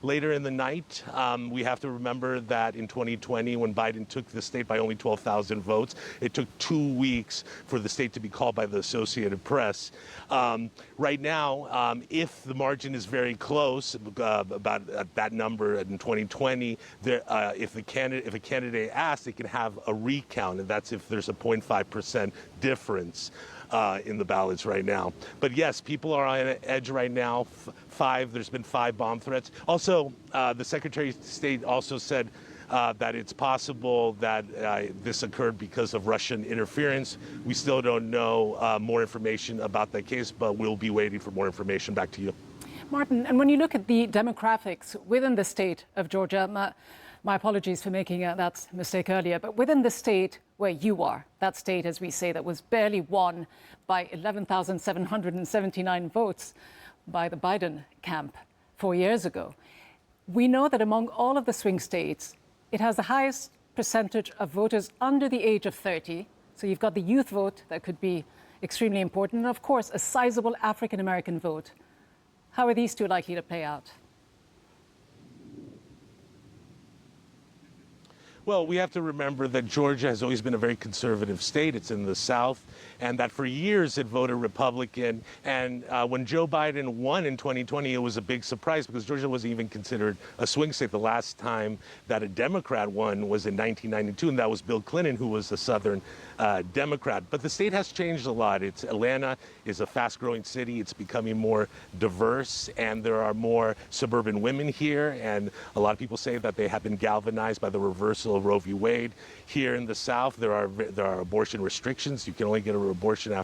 later in the night. We have to remember that in 2020, when Biden took the state by only 12,000 votes, it took 2 weeks for the state to be called by the Associated Press. Right now, if the margin is very close, about that number in 2020, if a candidate asks, they can have a recount, and that's if there's a 0.5% difference in the ballots right now. But yes, people are on edge right now. There's been 5 bomb threats. Also, the Secretary of State also said that it's possible that this occurred because of Russian interference. We still don't know more information about that case, but we'll be waiting for more information. Back to you. Martin, and when you look at the demographics within the state of Georgia, my apologies for making that mistake earlier, but within the state where you are, that state, as we say, that was barely won by 11,779 votes by the Biden camp 4 years ago, we know that among all of the swing states, it has the highest percentage of voters under the age of 30. So you've got the youth vote that could be extremely important, and of course, a sizable African-American vote. How are these two likely to play out? Well, we have to remember that Georgia has always been a very conservative state. It's in the South, and that for years it voted Republican. And when Joe Biden won in 2020, it was a big surprise because Georgia wasn't even considered a swing state. The last time that a Democrat won was in 1992, and that was Bill Clinton, who was a Southern Democrat. But the state has changed a lot. Atlanta is a fast-growing city. It's becoming more diverse, and there are more suburban women here. And a lot of people say that they have been galvanized by the reversal of Roe v. Wade. Here in the South, there are abortion restrictions. You can only get an abortion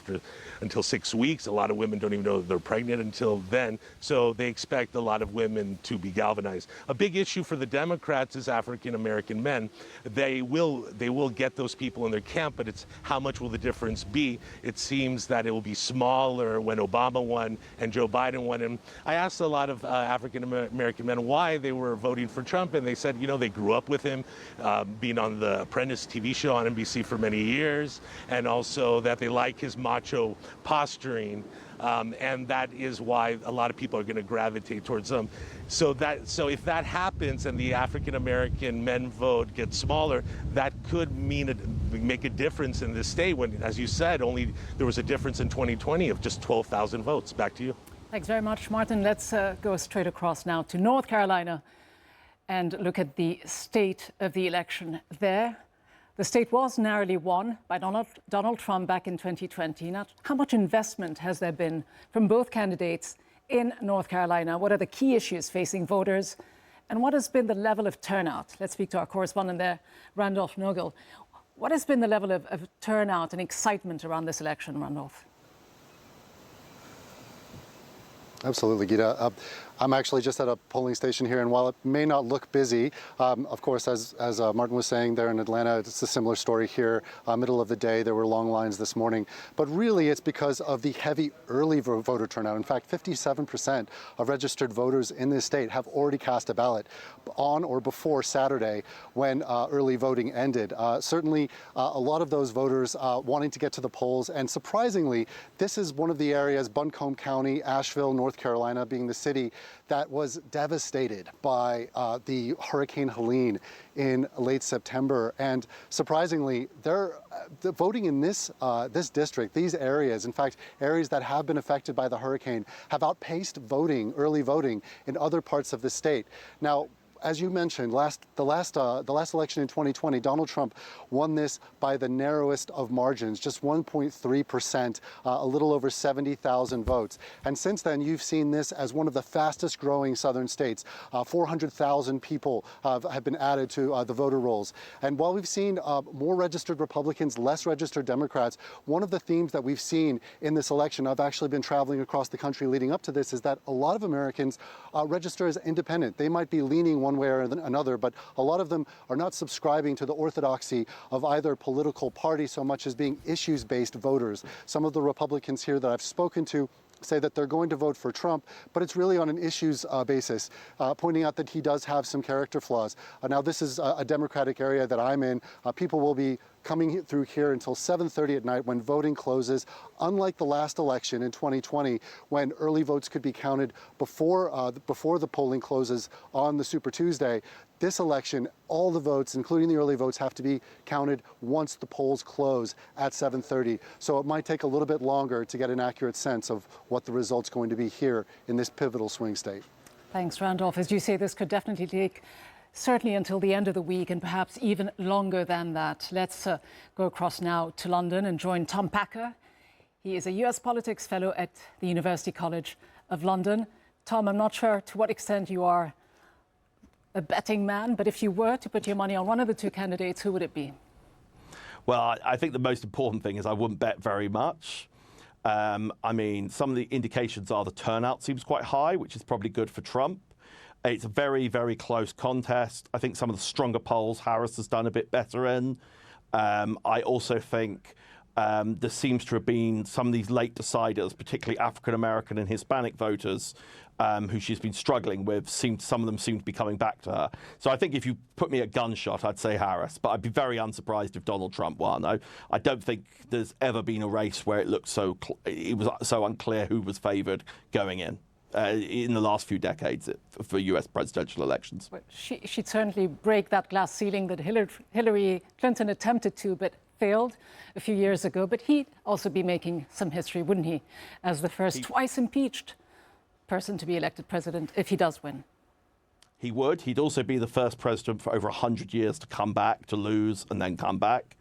until 6 weeks. A lot of women don't even know that they're pregnant until then. So they expect a lot of women to be galvanized. A big issue for the Democrats is African American men. They will get those people in their camp, but it's how much will the difference be? It seems that it will be smaller when Obama won and Joe Biden won. And I asked a lot of African American men why they were voting for Trump, and they said, they grew up with him, being on the Apprentice TV show on NBC for many years, and also that they like his macho posturing. And that is why a lot of people are going to gravitate towards them. So if that happens and the African American men vote gets smaller, that could make a difference in this state when, as you said, there was a difference in 2020 of just 12,000 votes. Back to you. Thanks very much, Martin. Let's go straight across now to North Carolina and look at the state of the election there. The state was narrowly won by Donald Trump back in 2020. Now, how much investment has there been from both candidates in North Carolina? What are the key issues facing voters? And what has been the level of turnout? Let's speak to our correspondent there, Randolph Nogel. What has been the level of turnout and excitement around this election, Randolph? Absolutely, Gita. I'm actually just at a polling station here, and while it may not look busy, of course, as Martin was saying there in Atlanta, it's a similar story here. Middle of the day, there were long lines this morning. But really, it's because of the heavy early voter turnout. In fact, 57% of registered voters in this state have already cast a ballot on or before Saturday when early voting ended. Certainly, a lot of those voters wanting to get to the polls. And surprisingly, this is one of the areas, Buncombe County, Asheville, North Carolina, being the city that was devastated by the Hurricane Helene in late September. And surprisingly, the voting in this district, these areas, in fact, areas that have been affected by the hurricane, have outpaced early voting in other parts of the state. Now, as you mentioned, the last election in 2020, Donald Trump won this by the narrowest of margins, just 1.3%, a little over 70,000 votes. And since then, you've seen this as one of the fastest growing southern states. 400,000 people have been added to the voter rolls. And while we've seen more registered Republicans, less registered Democrats, one of the themes that we've seen in this election, I've actually been traveling across the country leading up to this, is that a lot of Americans register as independent. They might be leaning one way or another, but a lot of them are not subscribing to the orthodoxy of either political party so much as being issues-based voters. Some of the Republicans here that I've spoken to say that they're going to vote for Trump, but it's really on an issues basis, pointing out that he does have some character flaws. Now, this is a Democratic area that I'm in. People will be coming through here until 7:30 at night when voting closes. Unlike the last election in 2020, when early votes could be counted before the polling closes on the Super Tuesday, this election, all the votes, including the early votes, have to be counted once the polls close at 7:30. So it might take a little bit longer to get an accurate sense of what the result's going to be here in this pivotal swing state. Thanks, Randolph. As you say, this could definitely take certainly until the end of the week and perhaps even longer than that. Let's go across now to London and join Tom Packer. He is a US politics fellow at the University College of London. Tom, I'm not sure to what extent you are a betting man, but if you were to put your money on one of the two candidates, who would it be? Well, I think the most important thing is I wouldn't bet very much. I mean, some of the indications are the turnout seems quite high, which is probably good for Trump. It's a very, very close contest. I think some of the stronger polls Harris has done a bit better in. I also think there seems to have been some of these late deciders, particularly African-American and Hispanic voters, who she's been struggling with. Some of them seem to be coming back to her. So I think if you put me a gunshot, I'd say Harris. But I'd be very unsurprised if Donald Trump won. I don't think there's ever been a race where it looked it was so unclear who was favoured going in. in the last few decades for US presidential elections. Well, she'd certainly break that glass ceiling that Hillary Clinton attempted to, but failed a few years ago. But he'd also be making some history, wouldn't he, as the first twice impeached person to be elected president if he does win? He would. He'd also be the first president for over 100 years to come back, to lose, and then come back.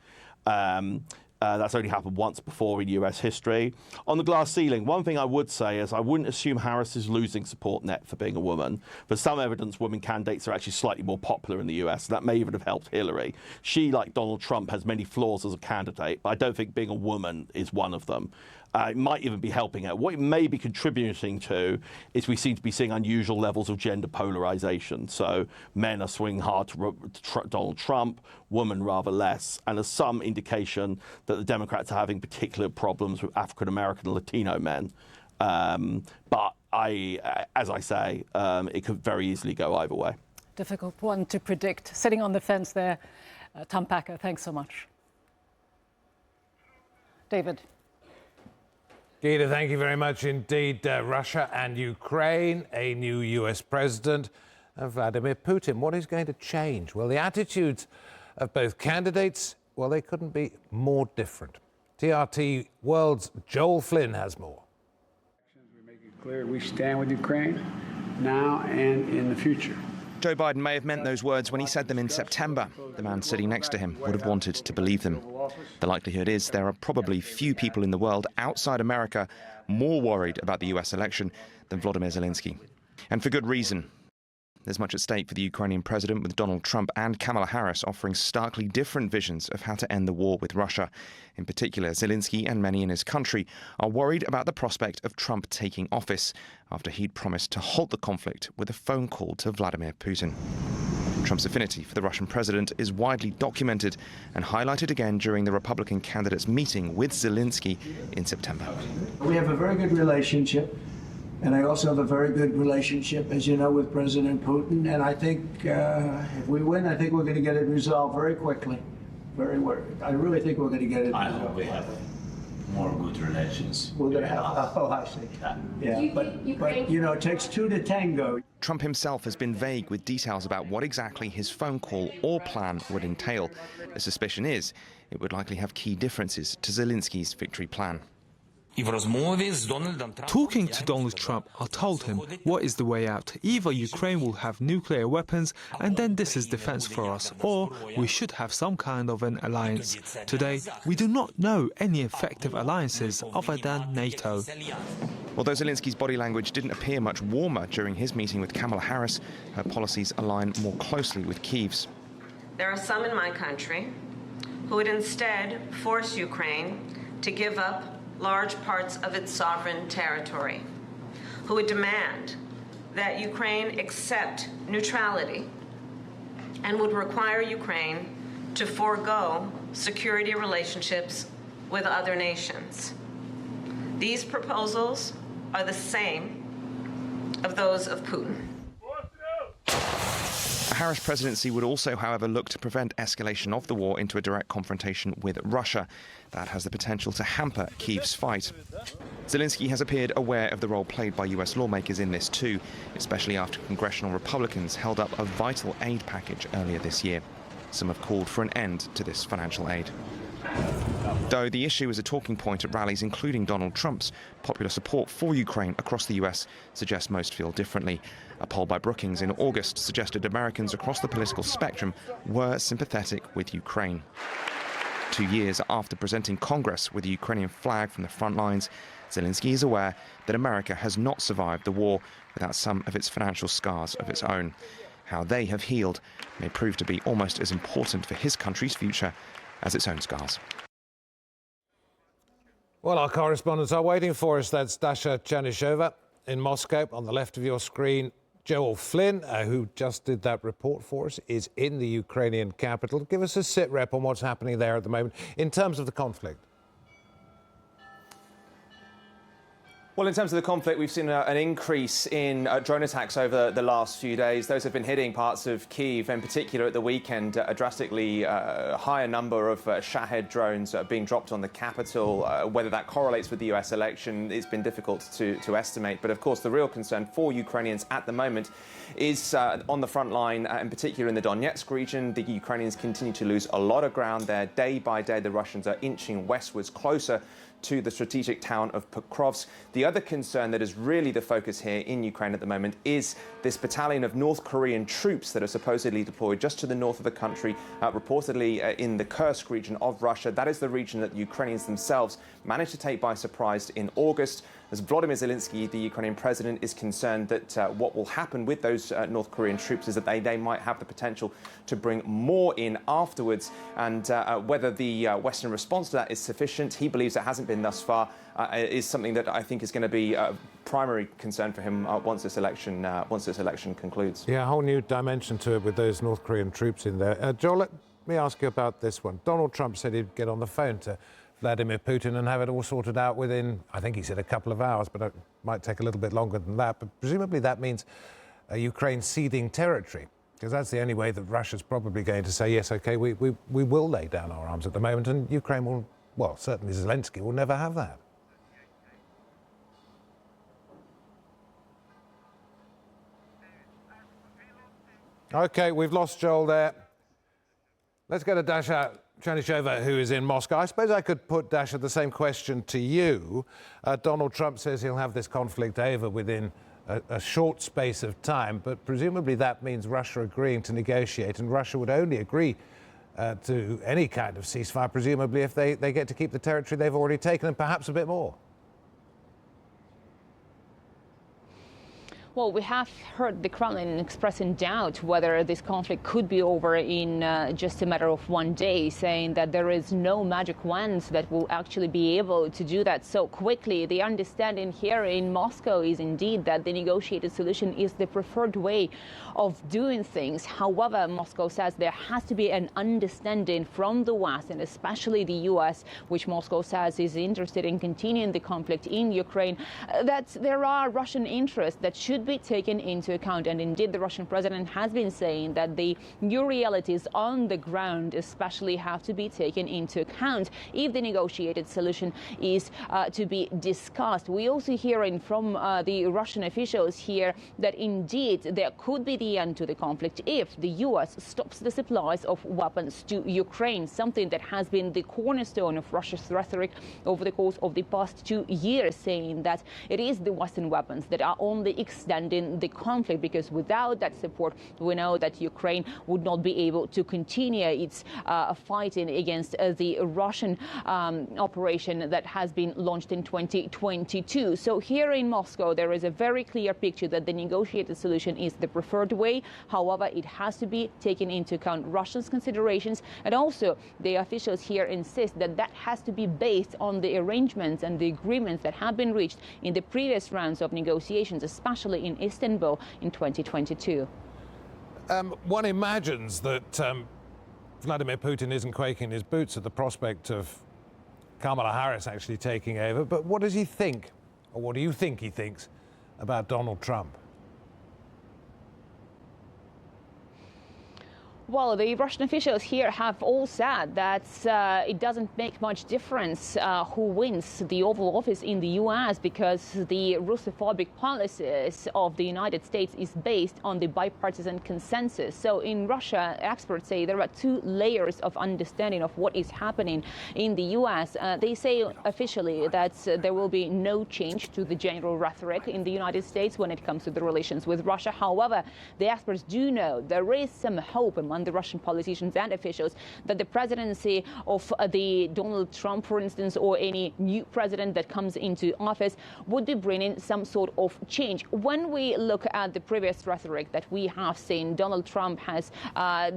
That's only happened once before in US history. On the glass ceiling, one thing I would say is I wouldn't assume Harris is losing support net for being a woman. For some evidence, women candidates are actually slightly more popular in the US. That may even have helped Hillary. She, like Donald Trump, has many flaws as a candidate, but I don't think being a woman is one of them. It might even be helping her. What it may be contributing to is we seem to be seeing unusual levels of gender polarization. So men are swinging hard to Donald Trump, women rather less. And there's some indication that the Democrats are having particular problems with African-American and Latino men. But as I say, it could very easily go either way. Difficult one to predict. Sitting on the fence there, Tom Packer, thanks so much. David. Gita, thank you very much indeed. Russia and Ukraine, a new US president, Vladimir Putin. What is going to change? Well, the attitudes of both candidates, well, they couldn't be more different. TRT World's Joel Flynn has more. We make it clear we stand with Ukraine now and in the future. Joe Biden may have meant those words when he said them in September. The man sitting next to him would have wanted to believe them. The likelihood is there are probably few people in the world outside America more worried about the US election than Volodymyr Zelensky. And for good reason. There's much at stake for the Ukrainian president, with Donald Trump and Kamala Harris offering starkly different visions of how to end the war with Russia. In particular, Zelensky and many in his country are worried about the prospect of Trump taking office after he'd promised to halt the conflict with a phone call to Vladimir Putin. Trump's affinity for the Russian president is widely documented and highlighted again during the Republican candidate's meeting with Zelensky in September. We have a very good relationship. And I also have a very good relationship, as you know, with President Putin. And I think if we win, I think we're going to get it resolved very quickly. I really think we're going to get it resolved. I hope we have more good relations. We're going to have, I see. Yeah, but you know, it takes two to tango. Trump himself has been vague with details about what exactly his phone call or plan would entail. The suspicion is it would likely have key differences to Zelensky's victory plan. Talking to Donald Trump, I told him what is the way out. Either Ukraine will have nuclear weapons and then this is defense for us, or we should have some kind of an alliance. Today, we do not know any effective alliances other than NATO. Although Zelensky's body language didn't appear much warmer during his meeting with Kamala Harris, her policies align more closely with Kyiv's. There are some in my country who would instead force Ukraine to give up large parts of its sovereign territory, who would demand that Ukraine accept neutrality and would require Ukraine to forego security relationships with other nations. These proposals are the same of those of Putin. A Harris presidency would also, however, look to prevent escalation of the war into a direct confrontation with Russia. That has the potential to hamper Kyiv's fight. Zelensky has appeared aware of the role played by US lawmakers in this too, especially after congressional Republicans held up a vital aid package earlier this year. Some have called for an end to this financial aid. Though the issue is a talking point at rallies, including Donald Trump's, popular support for Ukraine across the US suggests most feel differently. A poll by Brookings in August suggested Americans across the political spectrum were sympathetic with Ukraine. 2 years after presenting Congress with the Ukrainian flag from the front lines, Zelensky is aware that America has not survived the war without some of its financial scars of its own. How they have healed may prove to be almost as important for his country's future as its own scars. Well, our correspondents are waiting for us. That's Dasha Chova in Moscow. On the left of your screen, Joel Flynn, who just did that report for us, is in the Ukrainian capital. Give us a sit rep on what's happening there at the moment in terms of the conflict. Well, in terms of the conflict, we've seen an increase in drone attacks over the last few days. Those have been hitting parts of Kyiv, in particular at the weekend, a drastically higher number of Shahed drones being dropped on the capital. Whether that correlates with the US election, it's been difficult to estimate. But of course, the real concern for Ukrainians at the moment is on the front line, in particular in the Donetsk region. The Ukrainians continue to lose a lot of ground there. Day by day, the Russians are inching westwards, closer to the strategic town of Pokrovsk. The other concern that is really the focus here in Ukraine at the moment is this battalion of North Korean troops that are supposedly deployed just to the north of the country, reportedly in the Kursk region of Russia. That is the region that the Ukrainians themselves managed to take by surprise in August. As Volodymyr Zelensky, the Ukrainian president, is concerned that what will happen with those North Korean troops is that they might have the potential to bring more in afterwards. And whether the Western response to that is sufficient, he believes it hasn't been thus far, is something that I think is going to be a primary concern for him once this election concludes. Yeah, a whole new dimension to it with those North Korean troops in there. Joel, let me ask you about this one. Donald Trump said he'd get on the phone to Vladimir Putin and have it all sorted out within, I think he said a couple of hours, but it might take a little bit longer than that. But presumably that means Ukraine ceding territory, because that's the only way that Russia's probably going to say, yes, OK, we will lay down our arms at the moment, and Ukraine will, well, certainly Zelensky will never have that. OK, we've lost Joel there. Let's go to Dasha Chova, who is in Moscow. I suppose I could put, Dasha, the same question to you. Donald Trump says he'll have this conflict over within a short space of time, but presumably that means Russia agreeing to negotiate, and Russia would only agree to any kind of ceasefire, presumably if they get to keep the territory they've already taken and perhaps a bit more. Well, we have heard the Kremlin expressing doubt whether this conflict could be over in just a matter of one day, saying that there is no magic wand that will actually be able to do that so quickly. The understanding here in Moscow is indeed that the negotiated solution is the preferred way of doing things. However, Moscow says there has to be an understanding from the West, and especially the US, which Moscow says is interested in continuing the conflict in Ukraine, that there are Russian interests that should be taken into account. And indeed, the Russian president has been saying that the new realities on the ground especially have to be taken into account if the negotiated solution is to be discussed. We also hearing from the Russian officials here that indeed there could be the end to the conflict if the US stops the supplies of weapons to Ukraine, something that has been the cornerstone of Russia's rhetoric over the course of the past 2 years, saying that it is the Western weapons that are only extending the conflict, because without that support, we know that Ukraine would not be able to continue its fighting against the Russian operation that has been launched in 2022. So here in Moscow, there is a very clear picture that the negotiated solution is the preferred way. However, it has to be taken into account Russia's considerations, and also the officials here insist that that has to be based on the arrangements and the agreements that have been reached in the previous rounds of negotiations, especially in Istanbul in 2022. One imagines that Vladimir Putin isn't quaking his boots at the prospect of Kamala Harris actually taking over, but what does he think, or what do you think he thinks about Donald Trump? Well, the Russian officials here have all said that it doesn't make much difference who wins the Oval Office in the U.S. because the Russophobic policies of the United States is based on the bipartisan consensus. So in Russia, experts say there are two layers of understanding of what is happening in the U.S. They say officially that there will be no change to the general rhetoric in the United States when it comes to the relations with Russia. However, the experts do know there is some hope among the Russian politicians and officials that the presidency of the Donald Trump, for instance, or any new president that comes into office would be bringing some sort of change. When we look at the previous rhetoric that we have seen, Donald Trump has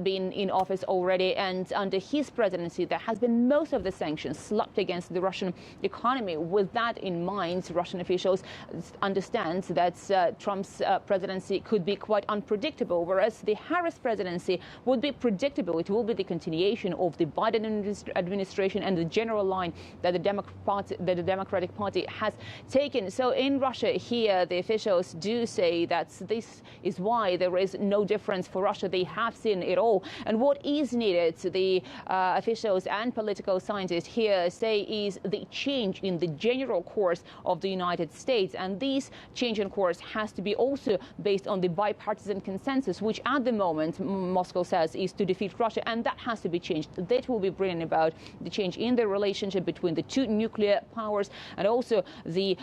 been in office already, and under his presidency there has been most of the sanctions slapped against the Russian economy. With that in mind, Russian officials understand that Trump's presidency could be quite unpredictable, whereas the Harris presidency would be predictable. It will be the continuation of the Biden administration and the general line that the Democratic Party has taken. So in Russia here, the officials do say that this is why there is no difference for Russia. They have seen it all. And what is needed, the officials and political scientists here say, is the change in the general course of the United States. And this change in course has to be also based on the bipartisan consensus, which at the moment, Moscow says, is to defeat Russia. And that has to be changed. That will be bringing about the change in the relationship between the two nuclear powers and also the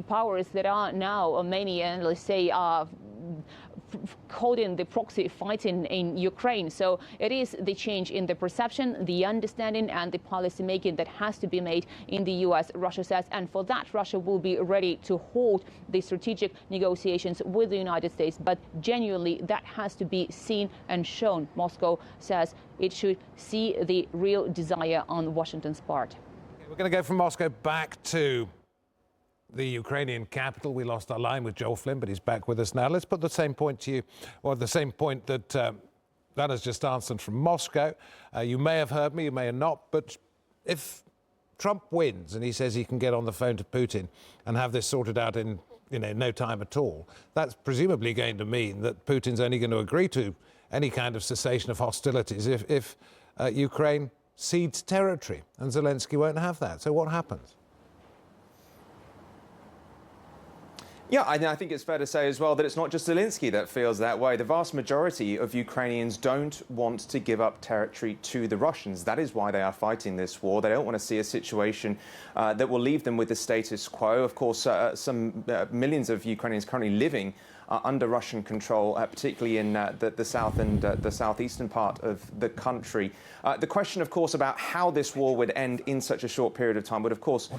powers that are now, many analysts say, are caught in the proxy fighting in Ukraine. So it is the change in the perception, the understanding and the policy making that has to be made in the US, Russia says. And for that, Russia will be ready to hold the strategic negotiations with the United States. But genuinely, that has to be seen and shown. Moscow says it should see the real desire on Washington's part. We're going to go from Moscow back to the Ukrainian capital. We lost our line with Joel Flynn, but he's back with us now. Let's put the same point to you, or the same point that that has just answered from Moscow. You may have heard me, you may have not, but if Trump wins and he says he can get on the phone to Putin and have this sorted out in no time at all, that's presumably going to mean that Putin's only going to agree to any kind of cessation of hostilities if Ukraine cedes territory, and Zelensky won't have that. So what happens? Yeah, I think it's fair to say as well that it's not just Zelensky that feels that way. The vast majority of Ukrainians don't want to give up territory to the Russians. That is why they are fighting this war. They don't want to see a situation that will leave them with the status quo. Of course, some millions of Ukrainians currently living under Russian control, particularly in the south and the southeastern part of the country. The question, of course, about how this war would end in such a short period of time would, of course,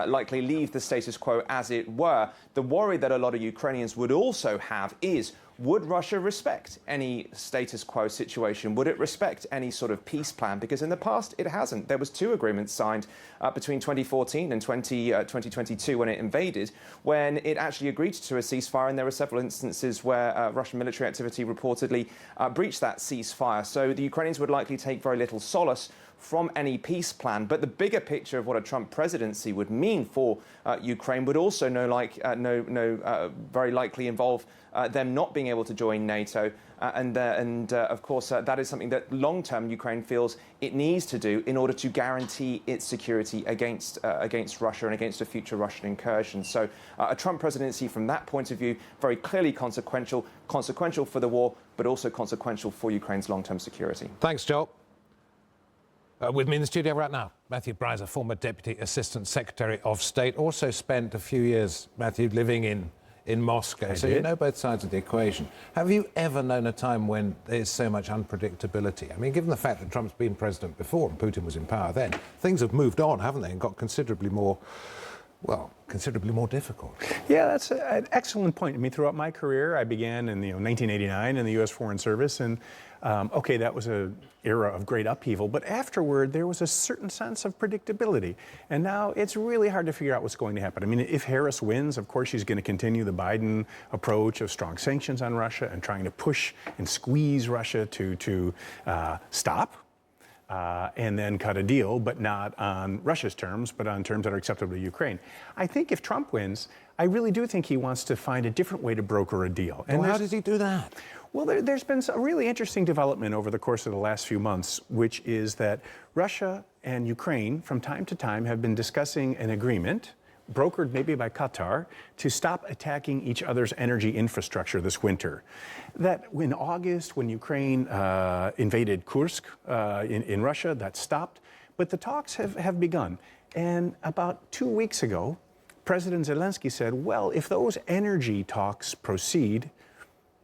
likely leave the status quo as it were. The worry that a lot of Ukrainians would also have is, would Russia respect any status quo situation? Would it respect any sort of peace plan? Because in the past, it hasn't. There was 2 agreements signed between 2014 and 2022 when it invaded, when it actually agreed to a ceasefire, and there were several instances where Russian military activity reportedly breached that ceasefire. So the Ukrainians would likely take very little solace from any peace plan. But the bigger picture of what a Trump presidency would mean for Ukraine would also very likely involve them not being able to join NATO. Of course, that is something that long-term Ukraine feels it needs to do in order to guarantee its security against Russia and against a future Russian incursion. So a Trump presidency from that point of view, very clearly consequential for the war, but also consequential for Ukraine's long-term security. Thanks, Joel. With me in the studio right now, Matthew Bryza, former Deputy Assistant Secretary of State, also spent a few years, Matthew, living in Moscow. So you know both sides of the equation. Have you ever known a time when there's so much unpredictability? I mean, given the fact that Trump's been president before and Putin was in power then, things have moved on, haven't they, and got considerably more difficult. Yeah, that's an excellent point. I mean, throughout my career, I began in 1989 in the U.S. Foreign Service, and okay, that was an era of great upheaval, but afterward there was a certain sense of predictability. And now it's really hard to figure out what's going to happen. I mean, if Harris wins, of course she's going to continue the Biden approach of strong sanctions on Russia and trying to push and squeeze Russia to stop. And then cut a deal, but not on Russia's terms, but on terms that are acceptable to Ukraine. I think if Trump wins, I really do think he wants to find a different way to broker a deal. And how does he do that? Well, there's been a really interesting development over the course of the last few months, which is that Russia and Ukraine, from time to time, have been discussing an agreement, brokered maybe by Qatar, to stop attacking each other's energy infrastructure this winter. That in August, when Ukraine invaded Kursk in Russia, that stopped. But the talks have begun. And about 2 weeks ago, President Zelensky said, well, if those energy talks proceed,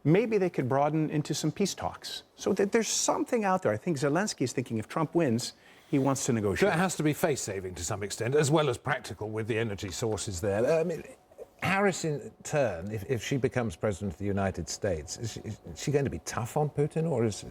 maybe they could broaden into some peace talks. So that there's something out there. I think Zelensky is thinking if Trump wins, he wants to negotiate. So it has to be face-saving to some extent, as well as practical with the energy sources there. I mean, Harris, in turn, if she becomes president of the United States, is she going to be tough on Putin, or is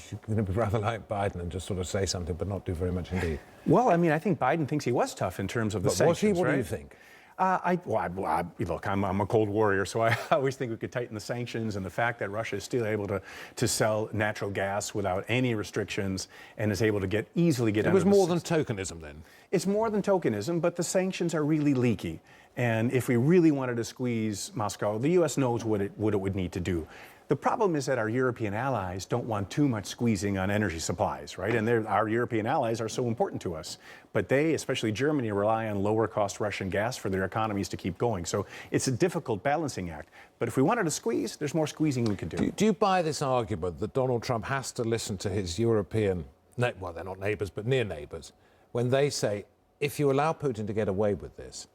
she going to be rather like Biden and just sort of say something but not do very much indeed? Well, I mean, I think Biden thinks he was tough in terms of the sanctions, What right? do you think? Look, I'm a Cold Warrior, so I always think we could tighten the sanctions, and the fact that Russia is still able to sell natural gas without any restrictions and is able to easily get. It was more than tokenism then? It's more than tokenism, but the sanctions are really leaky. And if we really wanted to squeeze Moscow, the U.S. knows what it would need to do. The problem is that our European allies don't want too much squeezing on energy supplies, right? And our European allies are so important to us. But they, especially Germany, rely on lower-cost Russian gas for their economies to keep going. So it's a difficult balancing act. But if we wanted to squeeze, there's more squeezing we could do. Do you buy this argument that Donald Trump has to listen to his European, well, they're not neighbours, but near neighbours, when they say, if you allow Putin to get away with this,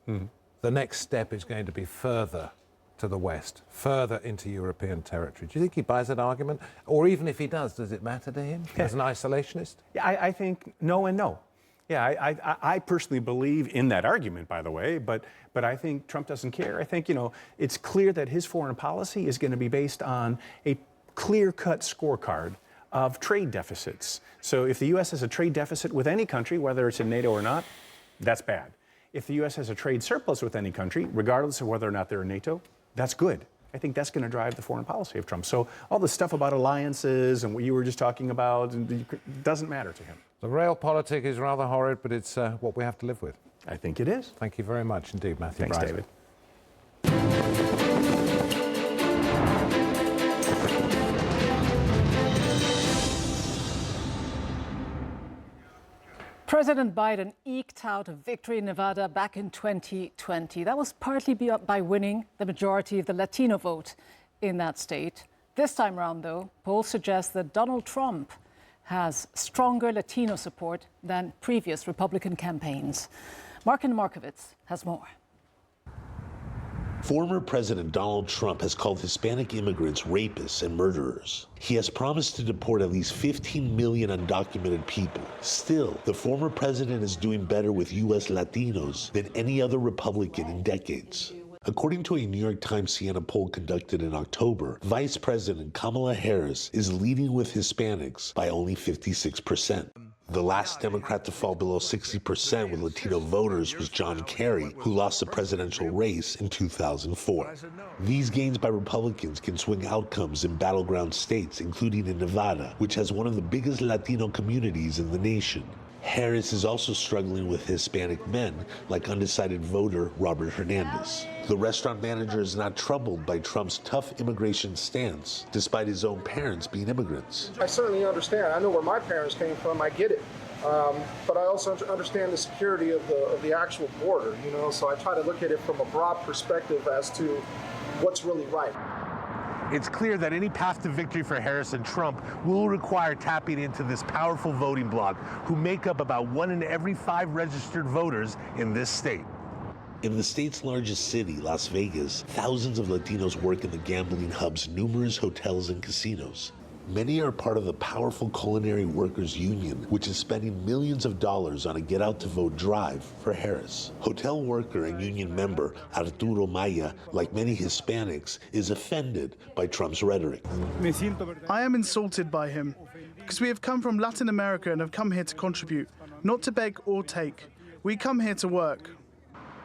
the next step is going to be further to the west, further into European territory? Do you think he buys that argument? Or even if he does it matter to him as an isolationist? Yeah, I think no and no. Yeah, I personally believe in that argument, by the way, but I think Trump doesn't care. I think, it's clear that his foreign policy is going to be based on a clear-cut scorecard of trade deficits. So if the U.S. has a trade deficit with any country, whether it's in NATO or not, that's bad. If the U.S. has a trade surplus with any country, regardless of whether or not they're in NATO, that's good. I think that's going to drive the foreign policy of Trump. So all the stuff about alliances and what you were just talking about doesn't matter to him. The realpolitik is rather horrid, but it's what we have to live with. I think it is. Thank you very much indeed, Matthew. Thanks, Bryson. David. President Biden eked out a victory in Nevada back in 2020. That was partly by winning the majority of the Latino vote in that state. This time around, though, polls suggest that Donald Trump has stronger Latino support than previous Republican campaigns. Markin Markovitz has more. Former President Donald Trump has called Hispanic immigrants rapists and murderers. He has promised to deport at least 15 million undocumented people. Still, the former president is doing better with U.S. Latinos than any other Republican in decades. According to a New York Times Siena poll conducted in October, Vice President Kamala Harris is leading with Hispanics by only 56%. The last Democrat to fall below 60% with Latino voters was John Kerry, who lost the presidential race in 2004. These gains by Republicans can swing outcomes in battleground states, including in Nevada, which has one of the biggest Latino communities in the nation. Harris is also struggling with Hispanic men, like undecided voter Robert Hernandez. The restaurant manager is not troubled by Trump's tough immigration stance, despite his own parents being immigrants. I certainly understand. I know where my parents came from. I get it. But I also understand the security of the actual border, so I try to look at it from a broad perspective as to what's really right. It's clear that any path to victory for Harris and Trump will require tapping into this powerful voting bloc, who make up about 1 in every 5 registered voters in this state. In the state's largest city, Las Vegas, thousands of Latinos work in the gambling hub's numerous hotels and casinos. Many are part of the powerful Culinary Workers Union, which is spending millions of dollars on a get-out-to-vote drive for Harris. Hotel worker and union member Arturo Maya, like many Hispanics, is offended by Trump's rhetoric. I am insulted by him, because we have come from Latin America and have come here to contribute, not to beg or take. We come here to work.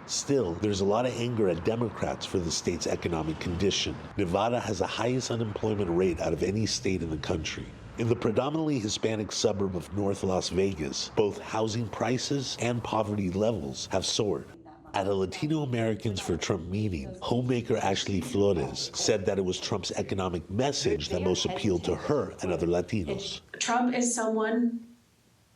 Still, there's a lot of anger at Democrats for the state's economic condition. Nevada has the highest unemployment rate out of any state in the country. In the predominantly Hispanic suburb of North Las Vegas, both housing prices and poverty levels have soared. At a Latino Americans for Trump meeting, homemaker Ashley Flores said that it was Trump's economic message that most appealed to her and other Latinos. Trump is someone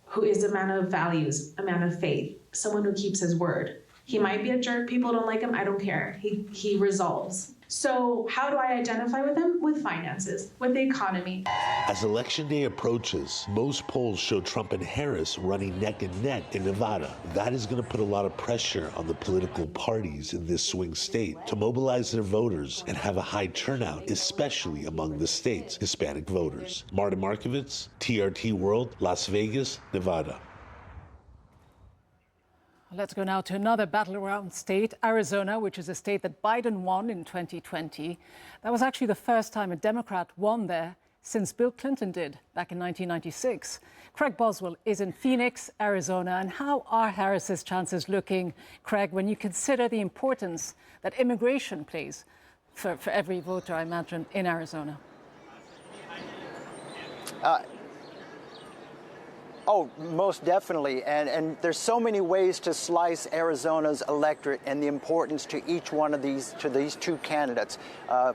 who is a man of values, a man of faith, someone who keeps his word. He might be a jerk, people don't like him, I don't care. He resolves. So how do I identify with him? With finances, with the economy. As Election Day approaches, most polls show Trump and Harris running neck and neck in Nevada. That is going to put a lot of pressure on the political parties in this swing state to mobilize their voters and have a high turnout, especially among the state's Hispanic voters. Martin Markovitz, TRT World, Las Vegas, Nevada. Let's go now to another battleground state, Arizona, which is a state that Biden won in 2020. That was actually the first time a Democrat won there since Bill Clinton did back in 1996. Craig Boswell is in Phoenix, Arizona. And how are Harris's chances looking, Craig, when you consider the importance that immigration plays for every voter, I imagine, in Arizona? Oh, most definitely. And there's so many ways to slice Arizona's electorate and the importance to each one of these two candidates,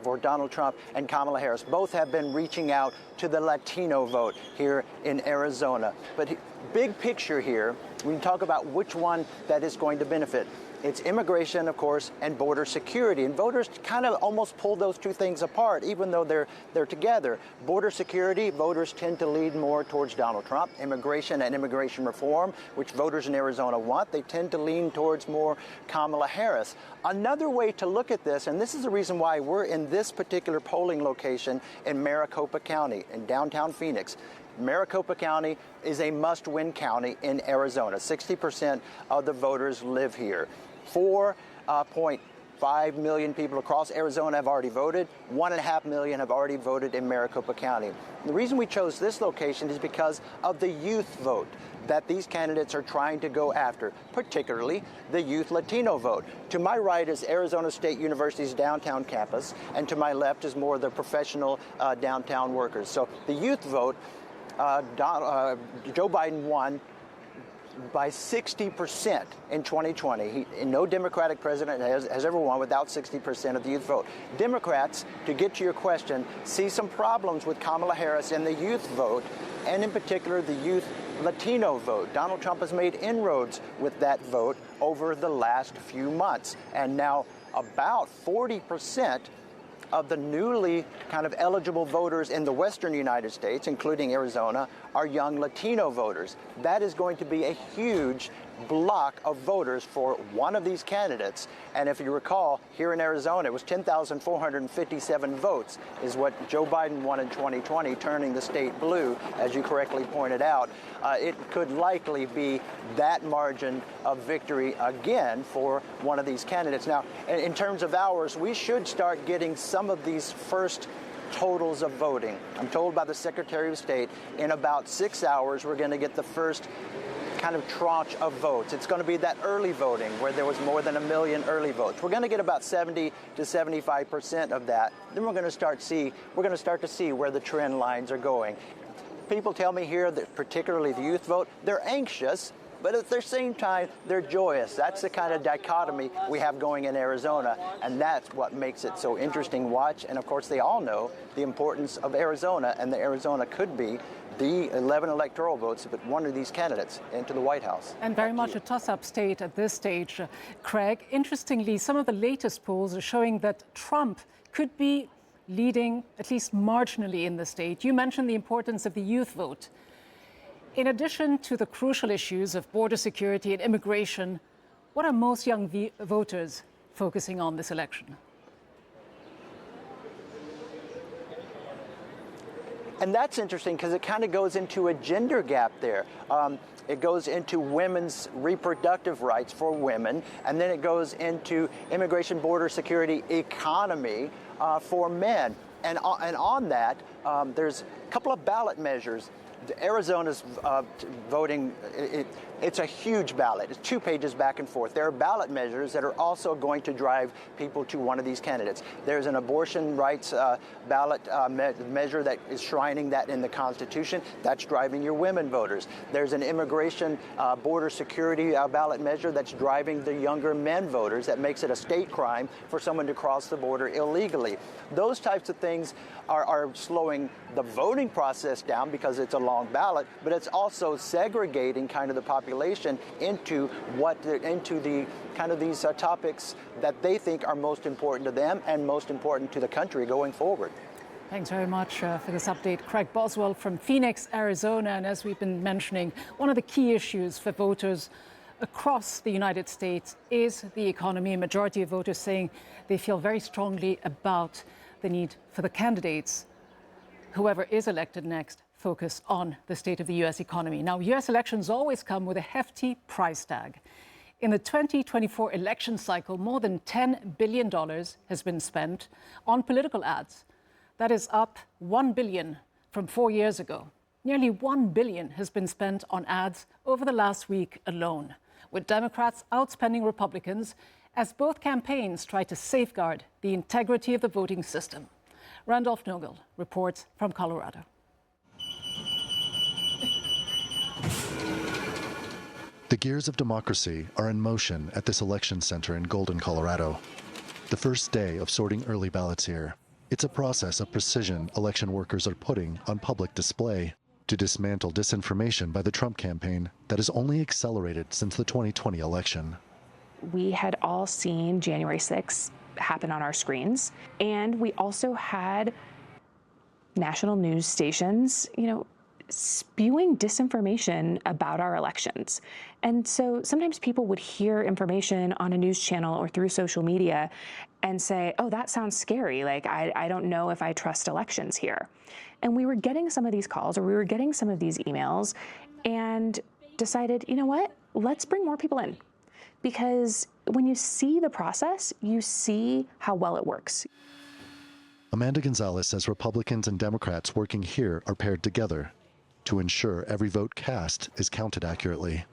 for Donald Trump and Kamala Harris. Both have been reaching out to the Latino vote here in Arizona. But big picture here, when you talk about which one that is going to benefit, it's immigration, of course, and border security. And voters kind of almost pull those two things apart, even though they're together. Border security, voters tend to lean more towards Donald Trump. Immigration and immigration reform, which voters in Arizona want, they tend to lean towards more Kamala Harris. Another way to look at this, and this is the reason why we're in this particular polling location in Maricopa County, in downtown Phoenix. Maricopa County is a must-win county in Arizona. 60% of the voters live here. 4.5 million people across Arizona have already voted. 1.5 million have already voted in Maricopa County. The reason we chose this location is because of the youth vote that these candidates are trying to go after, particularly the youth Latino vote. To my right is Arizona State University's downtown campus, and to my left is more the professional downtown workers. So the youth vote, Joe Biden won by 60% in 2020. No Democratic president has ever won without 60% of the youth vote. Democrats, to get to your question, see some problems with Kamala Harris in the youth vote, and in particular the youth Latino vote. Donald Trump has made inroads with that vote over the last few months, and now about 40% of the newly kind of eligible voters in the western United States, including Arizona, are young Latino voters. That is going to be a huge block of voters for one of these candidates. And if you recall, here in Arizona, it was 10,457 votes is what Joe Biden won in 2020, turning the state blue, as you correctly pointed out. It could likely be that margin of victory again for one of these candidates. Now, in terms of hours, we should start getting some of these first totals of voting. I'm told by the Secretary of State in about 6 hours we're going to get the first kind of tranche of votes. It's going to be that early voting where there was more than 1 million early votes. We're going to get about 70 to 75% of that. Then we're going to start to see where the trend lines are going. People tell me here that particularly the youth vote, they're anxious, but at the same time, they're joyous. That's the kind of dichotomy we have going in Arizona, and that's what makes it so interesting to watch. And of course, they all know the importance of Arizona, and that Arizona could be the 11 electoral votes to put one of these candidates into the White House. And very much a toss-up state at this stage. Craig, interestingly, some of the latest polls are showing that Trump could be leading at least marginally in the state. You mentioned the importance of the youth vote. In addition to the crucial issues of border security and immigration, what are most young voters focusing on this election? And that's interesting because it kind of goes into a gender gap there. It goes into women's reproductive rights for women, and then it goes into immigration, border security, economy for men. And on that, there's a couple of ballot measures. Arizona's voting, it's a huge ballot. It's 2 pages back and forth. There are ballot measures that are also going to drive people to one of these candidates. There's an abortion rights ballot measure that is shrining that in the Constitution. That's driving your women voters. There's an immigration border security ballot measure that's driving the younger men voters. That makes it a state crime for someone to cross the border illegally. Those types of things are slowing the voting process down because it's a long ballot, but it's also segregating kind of the population into the kind of these topics that they think are most important to them and most important to the country going forward. Thanks very much for this update. Craig Boswell from Phoenix, Arizona. And as we've been mentioning, one of the key issues for voters across the United States is the economy. A majority of voters saying they feel very strongly about the need for the candidates, whoever is elected next, focus on the state of the U.S. economy. Now, U.S. elections always come with a hefty price tag. In the 2024 election cycle, more than $10 billion has been spent on political ads. That is up $1 billion from 4 years ago. Nearly $1 billion has been spent on ads over the last week alone, with Democrats outspending Republicans as both campaigns try to safeguard the integrity of the voting system. Randolph Nogel reports from Colorado. The gears of democracy are in motion at this election center in Golden, Colorado. The first day of sorting early ballots here. It's a process of precision election workers are putting on public display to dismantle disinformation by the Trump campaign that has only accelerated since the 2020 election. We had all seen January 6th happen on our screens, and we also had national news stations, spewing disinformation about our elections. And so sometimes people would hear information on a news channel or through social media and say, oh, that sounds scary. Like, I don't know if I trust elections here. And we were getting some of these calls, or we were getting some of these emails, and decided, you know what, let's bring more people in. Because when you see the process, you see how well it works. Amanda Gonzalez says Republicans and Democrats working here are paired together to ensure every vote cast is counted accurately.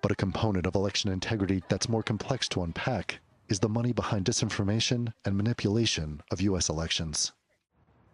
But a component of election integrity that's more complex to unpack is the money behind disinformation and manipulation of U.S. elections.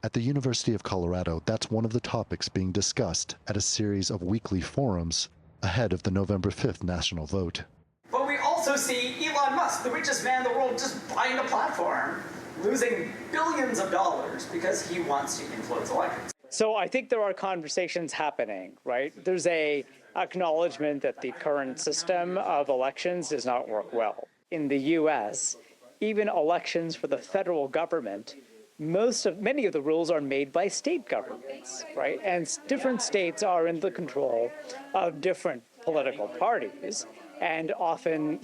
At the University of Colorado, that's one of the topics being discussed at a series of weekly forums ahead of the November 5th national vote. But we also see Elon Musk, the richest man in the world, just buying a platform, losing billions of dollars because he wants to influence elections. So I think there are conversations happening, right? There's a acknowledgement that the current system of elections does not work well. In the U.S., even elections for the federal government, many of the rules are made by state governments, right? And different states are in the control of different political parties. And often,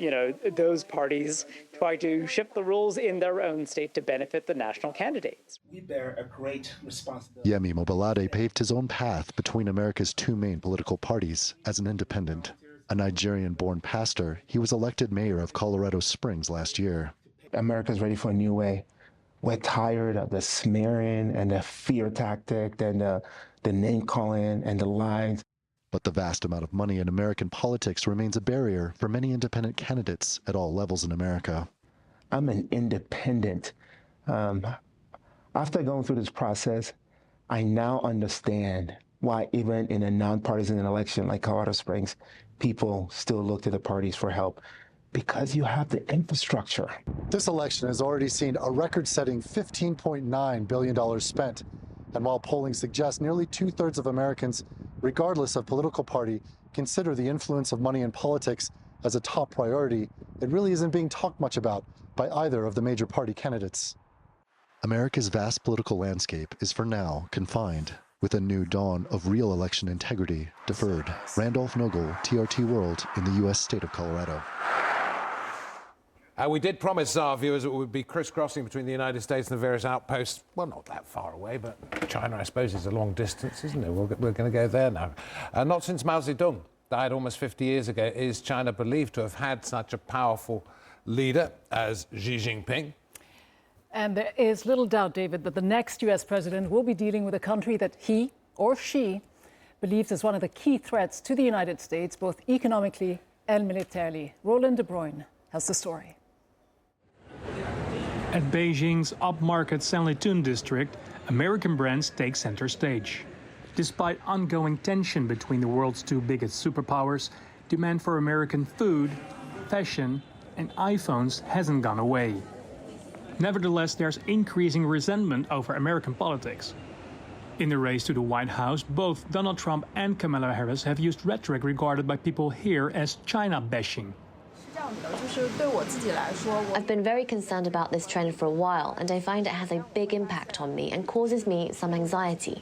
those parties try to shift the rules in their own state to benefit the national candidates. We bear a great responsibility. Yemi Mobolade paved his own path between America's two main political parties as an independent. A Nigerian-born pastor, he was elected mayor of Colorado Springs last year. America's ready for a new way. We're tired of the smearing and the fear tactic and the name-calling and the lies. But the vast amount of money in American politics remains a barrier for many independent candidates at all levels in America. I'm an independent. After going through this process, I now understand why even in a nonpartisan election like Colorado Springs, people still look to the parties for help. Because you have the infrastructure. This election has already seen a record-setting $15.9 billion spent. And while polling suggests nearly 2/3 of Americans, regardless of political party, consider the influence of money in politics as a top priority, it really isn't being talked much about by either of the major party candidates. America's vast political landscape is for now confined, with a new dawn of real election integrity deferred. Randolph Nogel, TRT World, in the U.S. state of Colorado. We did promise our viewers that it would be crisscrossing between the United States and the various outposts. Well, not that far away, but China, I suppose, is a long distance, isn't it? We're going to go there now. Not since Mao Zedong died almost 50 years ago is China believed to have had such a powerful leader as Xi Jinping. And there is little doubt, David, that the next U.S. president will be dealing with a country that he or she believes is one of the key threats to the United States, both economically and militarily. Roland de Bruyne has the story. At Beijing's upmarket Sanlitun district, American brands take center stage. Despite ongoing tension between the world's two biggest superpowers, demand for American food, fashion, and iPhones hasn't gone away. Nevertheless, there's increasing resentment over American politics. In the race to the White House, both Donald Trump and Kamala Harris have used rhetoric regarded by people here as China bashing. I've been very concerned about this trend for a while, and I find it has a big impact on me and causes me some anxiety.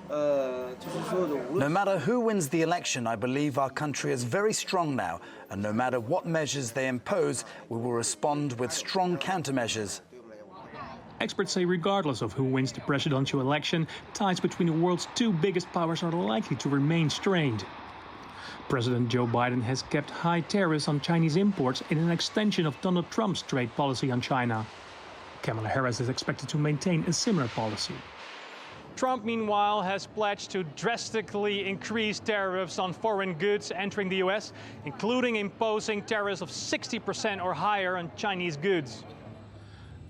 No matter who wins the election, I believe our country is very strong now, and no matter what measures they impose, we will respond with strong countermeasures. Experts say regardless of who wins the presidential election, ties between the world's two biggest powers are likely to remain strained. President Joe Biden has kept high tariffs on Chinese imports in an extension of Donald Trump's trade policy on China. Kamala Harris is expected to maintain a similar policy. Trump, meanwhile, has pledged to drastically increase tariffs on foreign goods entering the U.S., including imposing tariffs of 60% or higher on Chinese goods.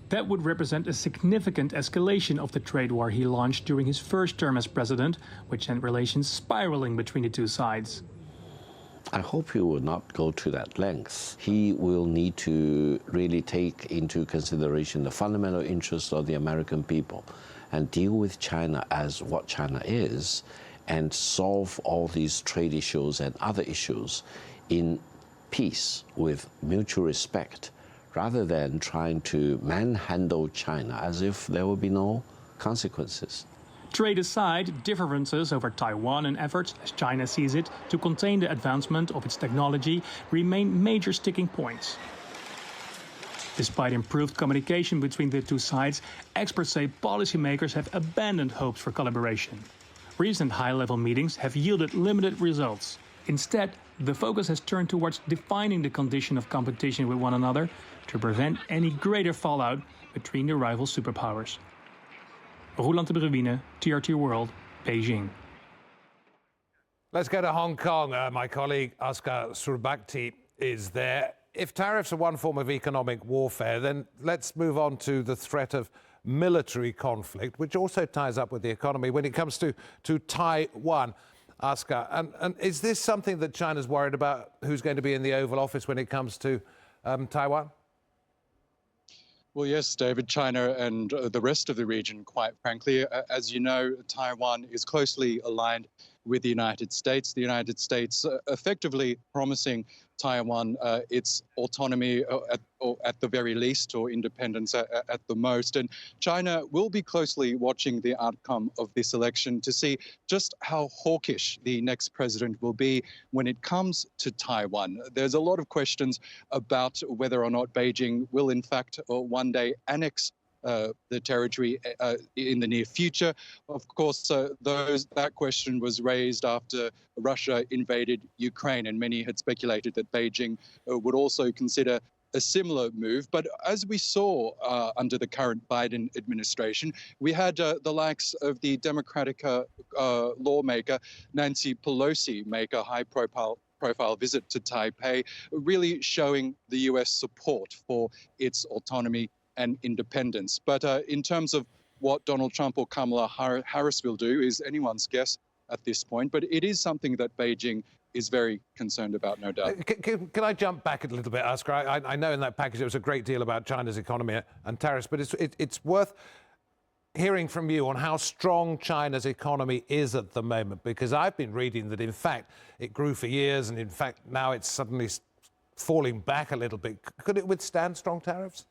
That would represent a significant escalation of the trade war he launched during his first term as president, which sent relations spiraling between the two sides. I hope he will not go to that length. He will need to really take into consideration the fundamental interests of the American people and deal with China as what China is and solve all these trade issues and other issues in peace with mutual respect, rather than trying to manhandle China as if there will be no consequences. Trade aside, differences over Taiwan and efforts, as China sees it, to contain the advancement of its technology remain major sticking points. Despite improved communication between the two sides, experts say policymakers have abandoned hopes for collaboration. Recent high-level meetings have yielded limited results. Instead, the focus has turned towards defining the condition of competition with one another to prevent any greater fallout between the rival superpowers. Roland de Bruine, TRT World, Beijing. Let's go to Hong Kong. My colleague Oscar Surbakti is there. If tariffs are one form of economic warfare, then let's move on to the threat of military conflict, which also ties up with the economy when it comes to Taiwan. Oscar, and is this something that China's worried about, who's going to be in the Oval Office when it comes to Taiwan? Well, yes, David, China and the rest of the region, quite frankly. As you know, Taiwan is closely aligned with the United States. The United States effectively promising Taiwan its autonomy at the very least, or independence at the most. And China will be closely watching the outcome of this election to see just how hawkish the next president will be when it comes to Taiwan. There's a lot of questions about whether or not Beijing will in fact one day annex the territory in the near future. Of course, that question was raised after Russia invaded Ukraine, and many had speculated that Beijing would also consider a similar move. But as we saw under the current Biden administration, we had the likes of the Democratic lawmaker Nancy Pelosi make a high-profile visit to Taipei, really showing the U.S. support for its autonomy and independence. But in terms of what Donald Trump or Kamala Harris will do is anyone's guess at this point. But it is something that Beijing is very concerned about, no doubt. Can I jump back a little bit, Oscar? I know in that package there was a great deal about China's economy and tariffs, but it's worth hearing from you on how strong China's economy is at the moment, because I've been reading that, in fact, it grew for years, and in fact, now it's suddenly falling back a little bit. Could it withstand strong tariffs?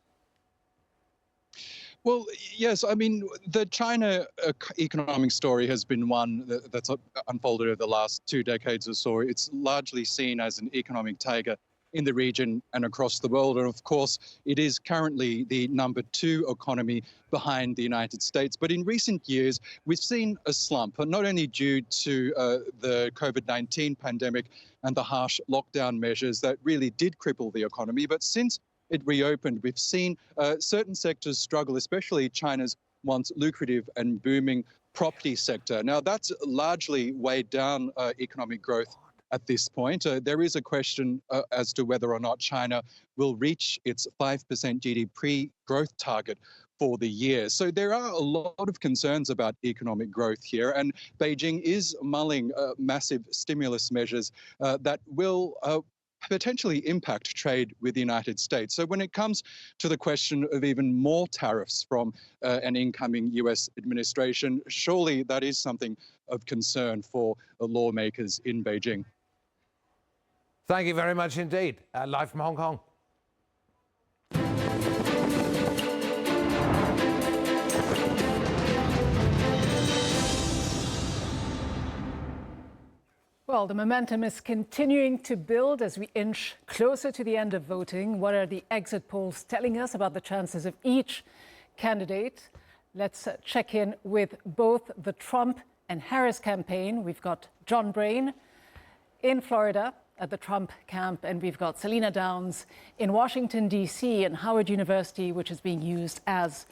Well, yes. I mean, the China economic story has been one that's unfolded over the last 2 decades or so. It's largely seen as an economic tiger in the region and across the world. And of course, it is currently the #2 economy behind the United States. But in recent years, we've seen a slump, not only due to the COVID-19 pandemic and the harsh lockdown measures that really did cripple the economy, but since it reopened, we've seen certain sectors struggle, especially China's once lucrative and booming property sector. Now, that's largely weighed down economic growth at this point. There is a question as to whether or not China will reach its 5% GDP growth target for the year. So there are a lot of concerns about economic growth here, and Beijing is mulling massive stimulus measures that will potentially impact trade with the United States. So when it comes to the question of even more tariffs from an incoming US administration, surely that is something of concern for lawmakers in Beijing. Thank you very much indeed. Live from Hong Kong. Well, the momentum is continuing to build as we inch closer to the end of voting. What are the exit polls telling us about the chances of each candidate? Let's check in with both the Trump and Harris campaign. We've got John Brain in Florida at the Trump camp, and we've got Selena Downs in Washington, D.C. and Howard University, which is being used as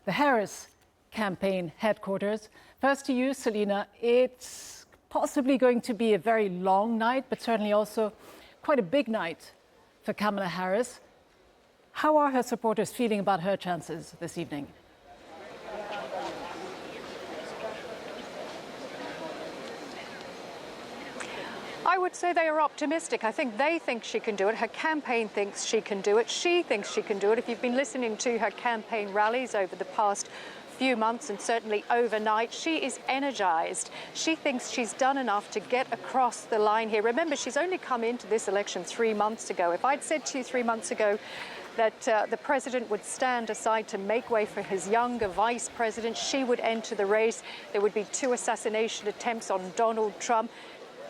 the Harris campaign headquarters. First to you, Selina. It's possibly going to be a very long night, but certainly also quite a big night for Kamala Harris. How are her supporters feeling about her chances this evening? I would say they are optimistic. I think they think she can do it. Her campaign thinks she can do it. She thinks she can do it. If you've been listening to her campaign rallies over the past few months and certainly overnight, she is energized. She thinks she's done enough to get across the line here. Remember, she's only come into this election 3 months ago. If I'd said to you 3 months ago that the president would stand aside to make way for his younger vice president, she would enter the race, there would be 2 assassination attempts on Donald Trump,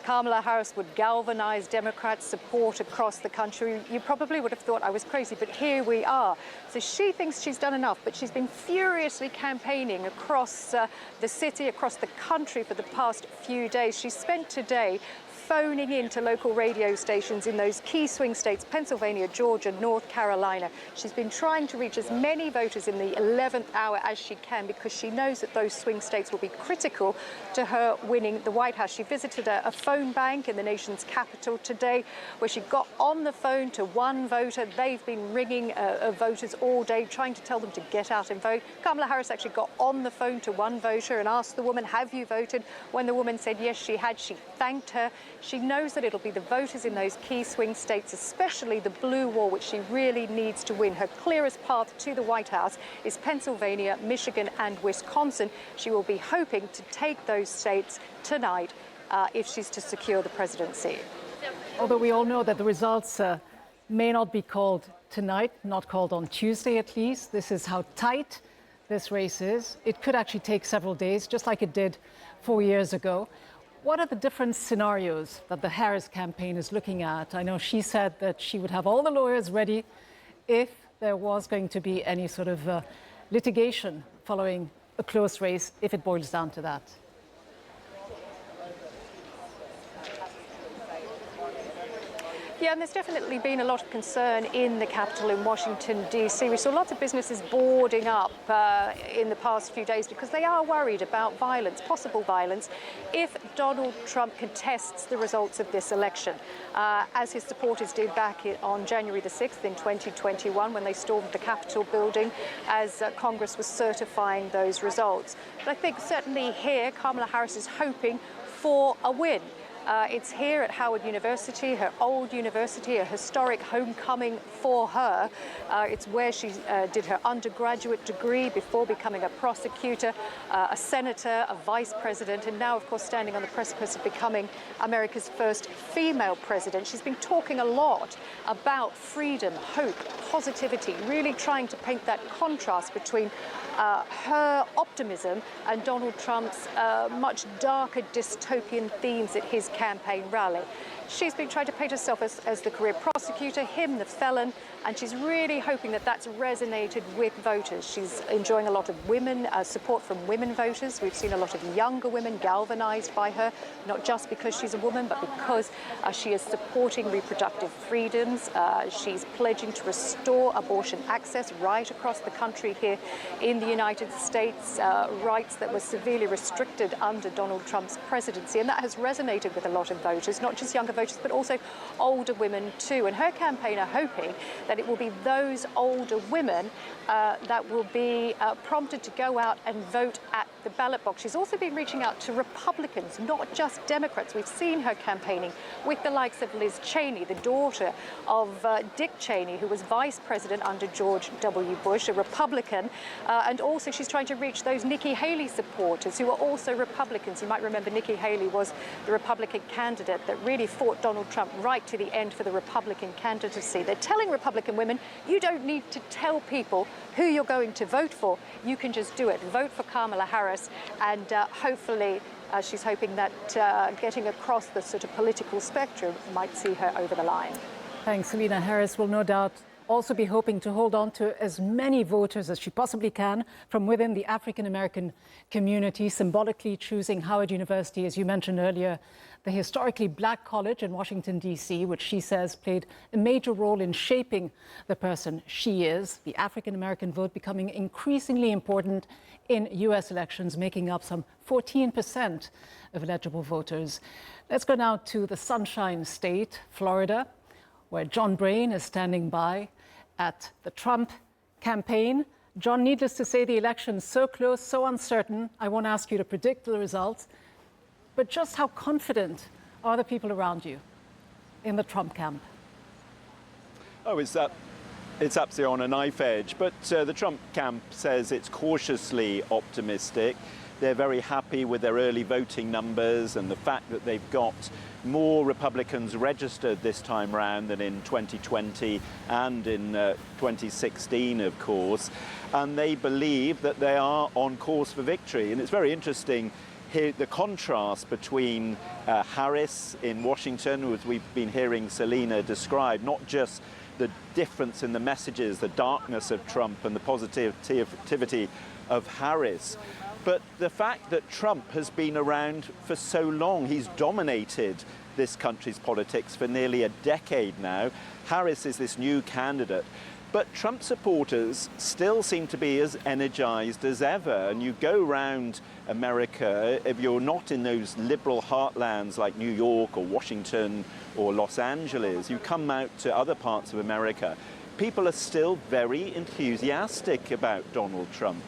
Kamala Harris would galvanize Democrats' support across the country, you probably would have thought I was crazy, but here we are. So she thinks she's done enough, but she's been furiously campaigning across the city, across the country for the past few days. She spent today phoning into local radio stations in those key swing states, Pennsylvania, Georgia, North Carolina. She's been trying to reach as many voters in the 11th hour as she can because she knows that those swing states will be critical to her winning the White House. She visited a phone bank in the nation's capital today where she got on the phone to one voter. They've been ringing voters all day, trying to tell them to get out and vote. Kamala Harris actually got on the phone to one voter and asked the woman, have you voted? When the woman said yes, she had, she thanked her. She knows that it'll be the voters in those key swing states, especially the blue wall, which she really needs to win. Her clearest path to the White House is Pennsylvania, Michigan, and Wisconsin. She will be hoping to take those states tonight if she's to secure the presidency. Although we all know that the results may not be called tonight, not called on Tuesday at least. This is how tight this race is. It could actually take several days, just like it did 4 years ago. What are the different scenarios that the Harris campaign is looking at? I know she said that she would have all the lawyers ready if there was going to be any sort of litigation following a close race, if it boils down to that. Yeah, and there's definitely been a lot of concern in the capital in Washington, D.C. We saw lots of businesses boarding up in the past few days because they are worried about violence, possible violence, if Donald Trump contests the results of this election, as his supporters did back on January the 6th in 2021 when they stormed the Capitol building as Congress was certifying those results. But I think certainly here, Kamala Harris is hoping for a win. It's here at Howard University, her old university, a historic homecoming for her. It's where she did her undergraduate degree before becoming a prosecutor, a senator, a vice president, and now, of course, standing on the precipice of becoming America's first female president. She's been talking a lot about freedom, hope, positivity, really trying to paint that contrast between her optimism and Donald Trump's much darker dystopian themes at his campaign rally. She's been trying to paint herself as the career prosecutor, him the felon, and she's really hoping that that's resonated with voters. She's enjoying a lot of women, support from women voters. We've seen a lot of younger women galvanized by her, not just because she's a woman, but because she is supporting reproductive freedoms. She's pledging to restore abortion access right across the country here in the United States, rights that were severely restricted under Donald Trump's presidency. And that has resonated with a lot of voters, not just younger voters, but also older women too. And her campaign are hoping that it will be those older women that will be prompted to go out and vote at the ballot box. She's also been reaching out to Republicans, not just Democrats. We've seen her campaigning with the likes of Liz Cheney, the daughter of Dick Cheney, who was vice president under George W. Bush, a Republican. And also she's trying to reach those Nikki Haley supporters who are also Republicans. You might remember Nikki Haley was the Republican candidate that really fought Donald Trump right to the end for the Republican candidacy. They're telling Republican women, you don't need to tell people who you're going to vote for. You can just do it. Vote for Kamala Harris, and hopefully she's hoping that getting across the sort of political spectrum might see her over the line. Thanks. Selina. Harris will no doubt also be hoping to hold on to as many voters as she possibly can from within the African-American community, symbolically choosing Howard University, as you mentioned earlier, the historically black college in Washington, D.C., which she says played a major role in shaping the person she is. The African-American vote becoming increasingly important in U.S. elections, making up some 14% of eligible voters. Let's go now to the Sunshine State, Florida, where John Brain is standing by at the Trump campaign. John, needless to say, the election's so close, so uncertain. I won't ask you to predict the results, but just how confident are the people around you in the Trump camp? Oh, it's absolutely on a knife edge, but the Trump camp says it's cautiously optimistic. They're very happy with their early voting numbers and the fact that they've got more Republicans registered this time round than in 2020 and in 2016, of course. And they believe that they are on course for victory. And it's very interesting here, the contrast between Harris in Washington, as we've been hearing Selena describe, not just the difference in the messages, the darkness of Trump and the positivity of Harris, but the fact that Trump has been around for so long. He's dominated this country's politics for nearly a decade now. Harris is this new candidate. But Trump supporters still seem to be as energized as ever. And you go around America, if you're not in those liberal heartlands like New York or Washington or Los Angeles, you come out to other parts of America, people are still very enthusiastic about Donald Trump.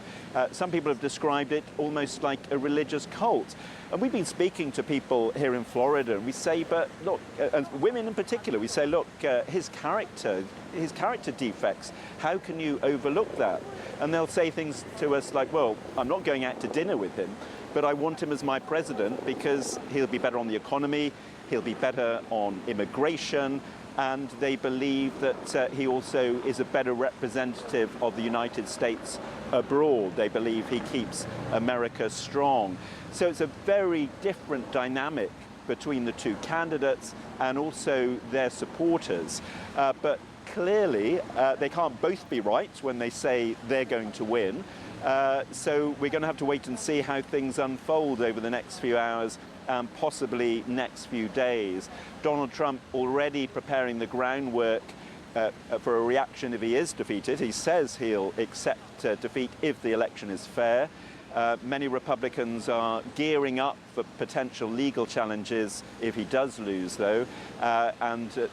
Some people have described it almost like a religious cult. And we've been speaking to people here in Florida, and we say, but look, and women in particular, we say, look, his character defects, how can you overlook that? And they'll say things to us like, well, I'm not going out to dinner with him, but I want him as my president because he'll be better on the economy, he'll be better on immigration, and they believe that he also is a better representative of the United States abroad. They believe he keeps America strong. So it's a very different dynamic between the two candidates and also their supporters. But clearly, they can't both be right when they say they're going to win. So we're going to have to wait and see how things unfold over the next few hours and possibly next few days. Donald Trump already preparing the groundwork for a reaction if he is defeated. He says he'll accept defeat if the election is fair. Many Republicans are gearing up for potential legal challenges if he does lose, though, and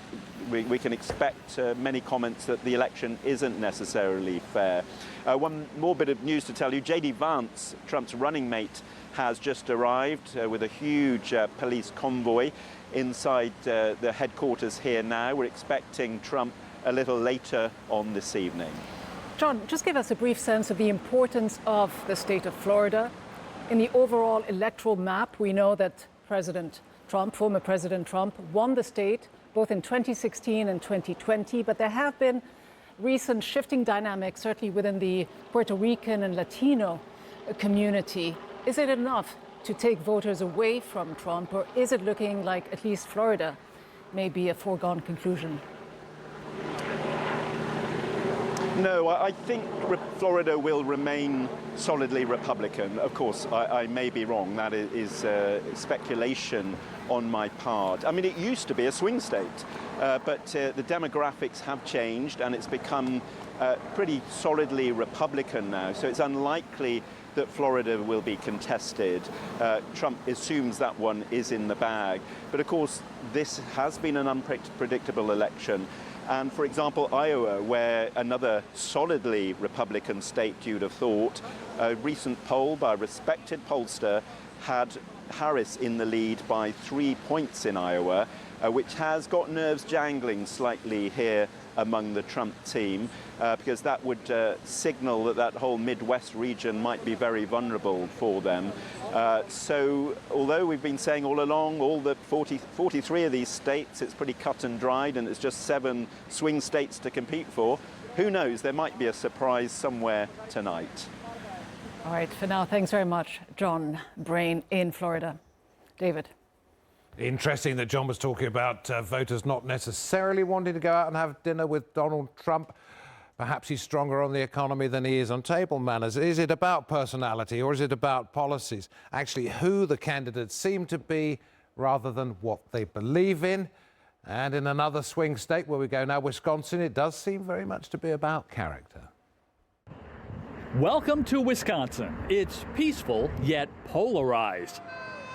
we can expect many comments that the election isn't necessarily fair. One more bit of news to tell you. J.D. Vance, Trump's running mate, has just arrived with a huge police convoy inside the headquarters here now. We're expecting Trump a little later on this evening. John, just give us a brief sense of the importance of the state of Florida in the overall electoral map. We know that President Trump, former President Trump, won the state both in 2016 and 2020, but there have been recent shifting dynamics, certainly within the Puerto Rican and Latino community. Is it enough to take voters away from Trump, or is it looking like at least Florida may be a foregone conclusion? No, I think Florida will remain solidly Republican. Of course, I may be wrong. That is speculation on my part. I mean, it used to be a swing state, but the demographics have changed and it's become pretty solidly Republican now. So it's unlikely that Florida will be contested. Trump assumes that one is in the bag. But of course, this has been an unpredictable election. And for example, Iowa, where another solidly Republican state you'd have thought, a recent poll by a respected pollster had Harris in the lead by 3 points in Iowa, which has got nerves jangling slightly here among the Trump team, because that would signal that that whole Midwest region might be very vulnerable for them. So although we've been saying all along, all the 43 of these states, it's pretty cut and dried, and it's just 7 swing states to compete for, who knows, there might be a surprise somewhere tonight. All right, for now, thanks very much, John Brain in Florida. David. Interesting that John was talking about voters not necessarily wanting to go out and have dinner with Donald Trump. Perhaps he's stronger on the economy than he is on table manners. Is it about personality or is it about policies? Actually, who the candidates seem to be rather than what they believe in. And in another swing state where we go now, Wisconsin, it does seem very much to be about character. Welcome to Wisconsin. It's peaceful yet polarized.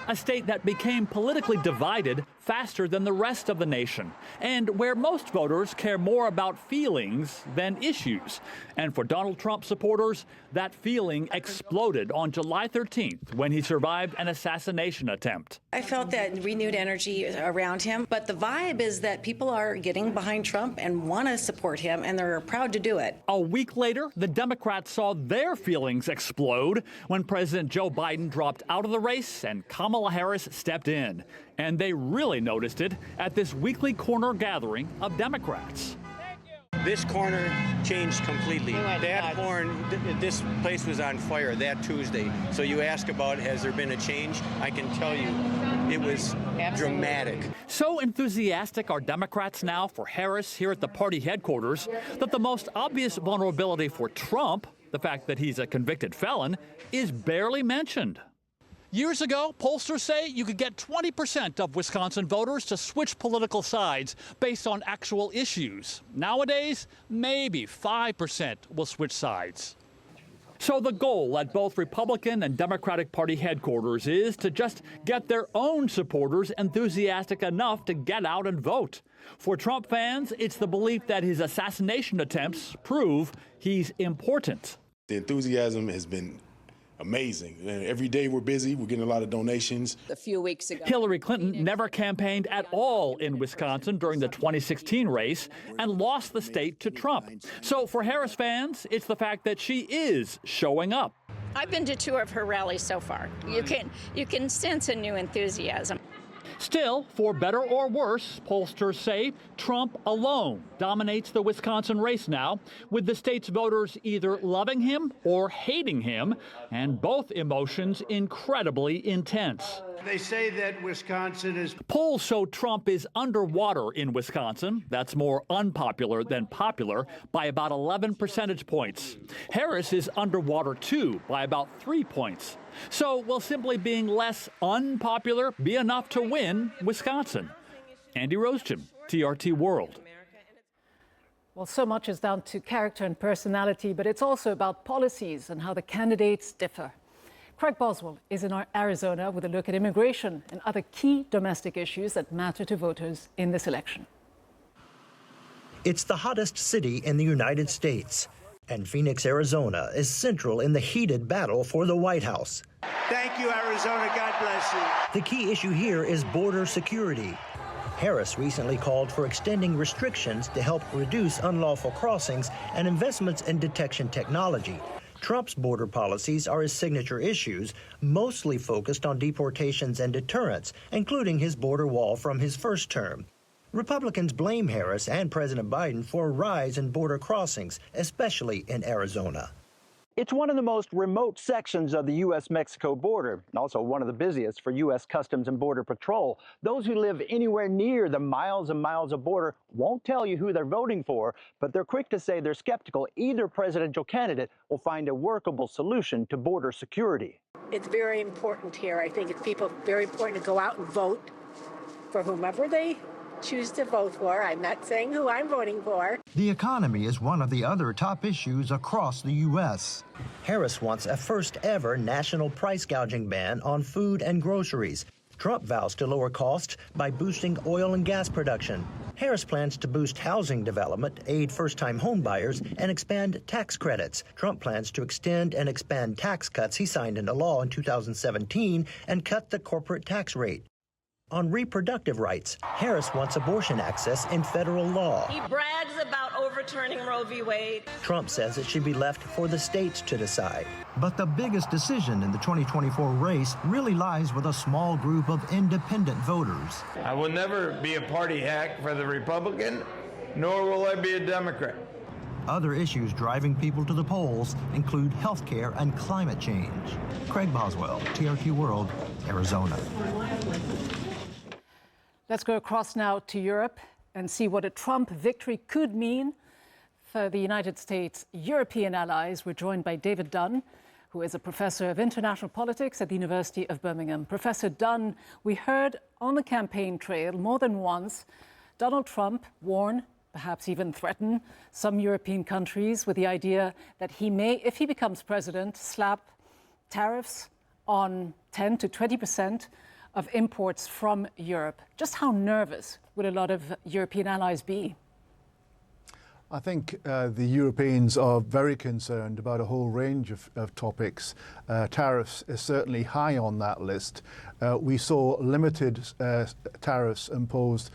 A state that became politically divided faster than the rest of the nation, and where most voters care more about feelings than issues. And for Donald Trump supporters, that feeling exploded on July 13th when he survived an assassination attempt. I felt that renewed energy around him, but the vibe is that people are getting behind Trump and want to support him, and they're proud to do it. A week later, the Democrats saw their feelings explode when President Joe Biden dropped out of the race and Kamala Harris stepped in. And they really noticed it at this weekly corner gathering of Democrats. This corner changed completely. This place was on fire that Tuesday. So you ask about, has there been a change? I can tell you, it was dramatic. So enthusiastic are Democrats now for Harris here at the party headquarters that the most obvious vulnerability for Trump, the fact that he's a convicted felon, is barely mentioned. Years ago, pollsters say you could get 20% of Wisconsin voters to switch political sides based on actual issues. Nowadays, maybe 5% will switch sides. So the goal at both Republican and Democratic Party headquarters is to just get their own supporters enthusiastic enough to get out and vote. For Trump fans, it's the belief that his assassination attempts prove he's important. The enthusiasm has been amazing. Every day we're busy. We're getting a lot of donations. A few weeks ago, Hillary Clinton never campaigned at all in Wisconsin during the 2016 race and lost the state to Trump. So for Harris fans, it's the fact that she is showing up. I've been to 2 of her rallies so far. You can sense a new enthusiasm. Still, for better or worse, pollsters say Trump alone dominates the Wisconsin race now, with the state's voters either loving him or hating him, and both emotions incredibly intense. They say that Wisconsin is... Polls show Trump is underwater in Wisconsin. That's more unpopular than popular by about 11 percentage points. Harris is underwater, too, by about 3 points. So will simply being less unpopular be enough to win Wisconsin? Andy Roseton, TRT World. Well, so much is down to character and personality, but it's also about policies and how the candidates differ. Craig Boswell is in Arizona with a look at immigration and other key domestic issues that matter to voters in this election. It's the hottest city in the United States, and Phoenix, Arizona is central in the heated battle for the White House. Thank you, Arizona. God bless you. The key issue here is border security. Harris recently called for extending restrictions to help reduce unlawful crossings and investments in detection technology. Trump's border policies are his signature issues, mostly focused on deportations and deterrence, including his border wall from his first term. Republicans blame Harris and President Biden for a rise in border crossings, especially in Arizona. It's one of the most remote sections of the U.S.-Mexico border, and also one of the busiest for U.S. Customs and Border Patrol. Those who live anywhere near the miles and miles of border won't tell you who they're voting for, but they're quick to say they're skeptical either presidential candidate will find a workable solution to border security. It's very important here. I think it's very important to go out and vote for whomever they choose to vote for. I'm not saying who I'm voting for. The economy is one of the other top issues across the U.S. Harris wants a first-ever national price gouging ban on food and groceries. Trump vows to lower costs by boosting oil and gas production. Harris plans to boost housing development, aid first-time home buyers, and expand tax credits. Trump plans to extend and expand tax cuts he signed into law in 2017 and cut the corporate tax rate. On reproductive rights, Harris wants abortion access in federal law. He brags about overturning Roe v. Wade. Trump says it should be left for the states to decide. But the biggest decision in the 2024 race really lies with a small group of independent voters. I will never be a party hack for the Republican, nor will I be a Democrat. Other issues driving people to the polls include health care and climate change. Craig Boswell, TRT World, Arizona. Let's go across now to Europe and see what a Trump victory could mean for the United States' European allies. We're joined by David Dunn, who is a professor of international politics at the University of Birmingham. Professor Dunn, we heard on the campaign trail more than once Donald Trump warn, perhaps even threaten, some European countries with the idea that he may, if he becomes president, slap tariffs on 10 to 20% of imports from Europe. Just how nervous would a lot of European allies be? I think the Europeans are very concerned about a whole range of topics. Tariffs is certainly high on that list. We saw limited tariffs imposed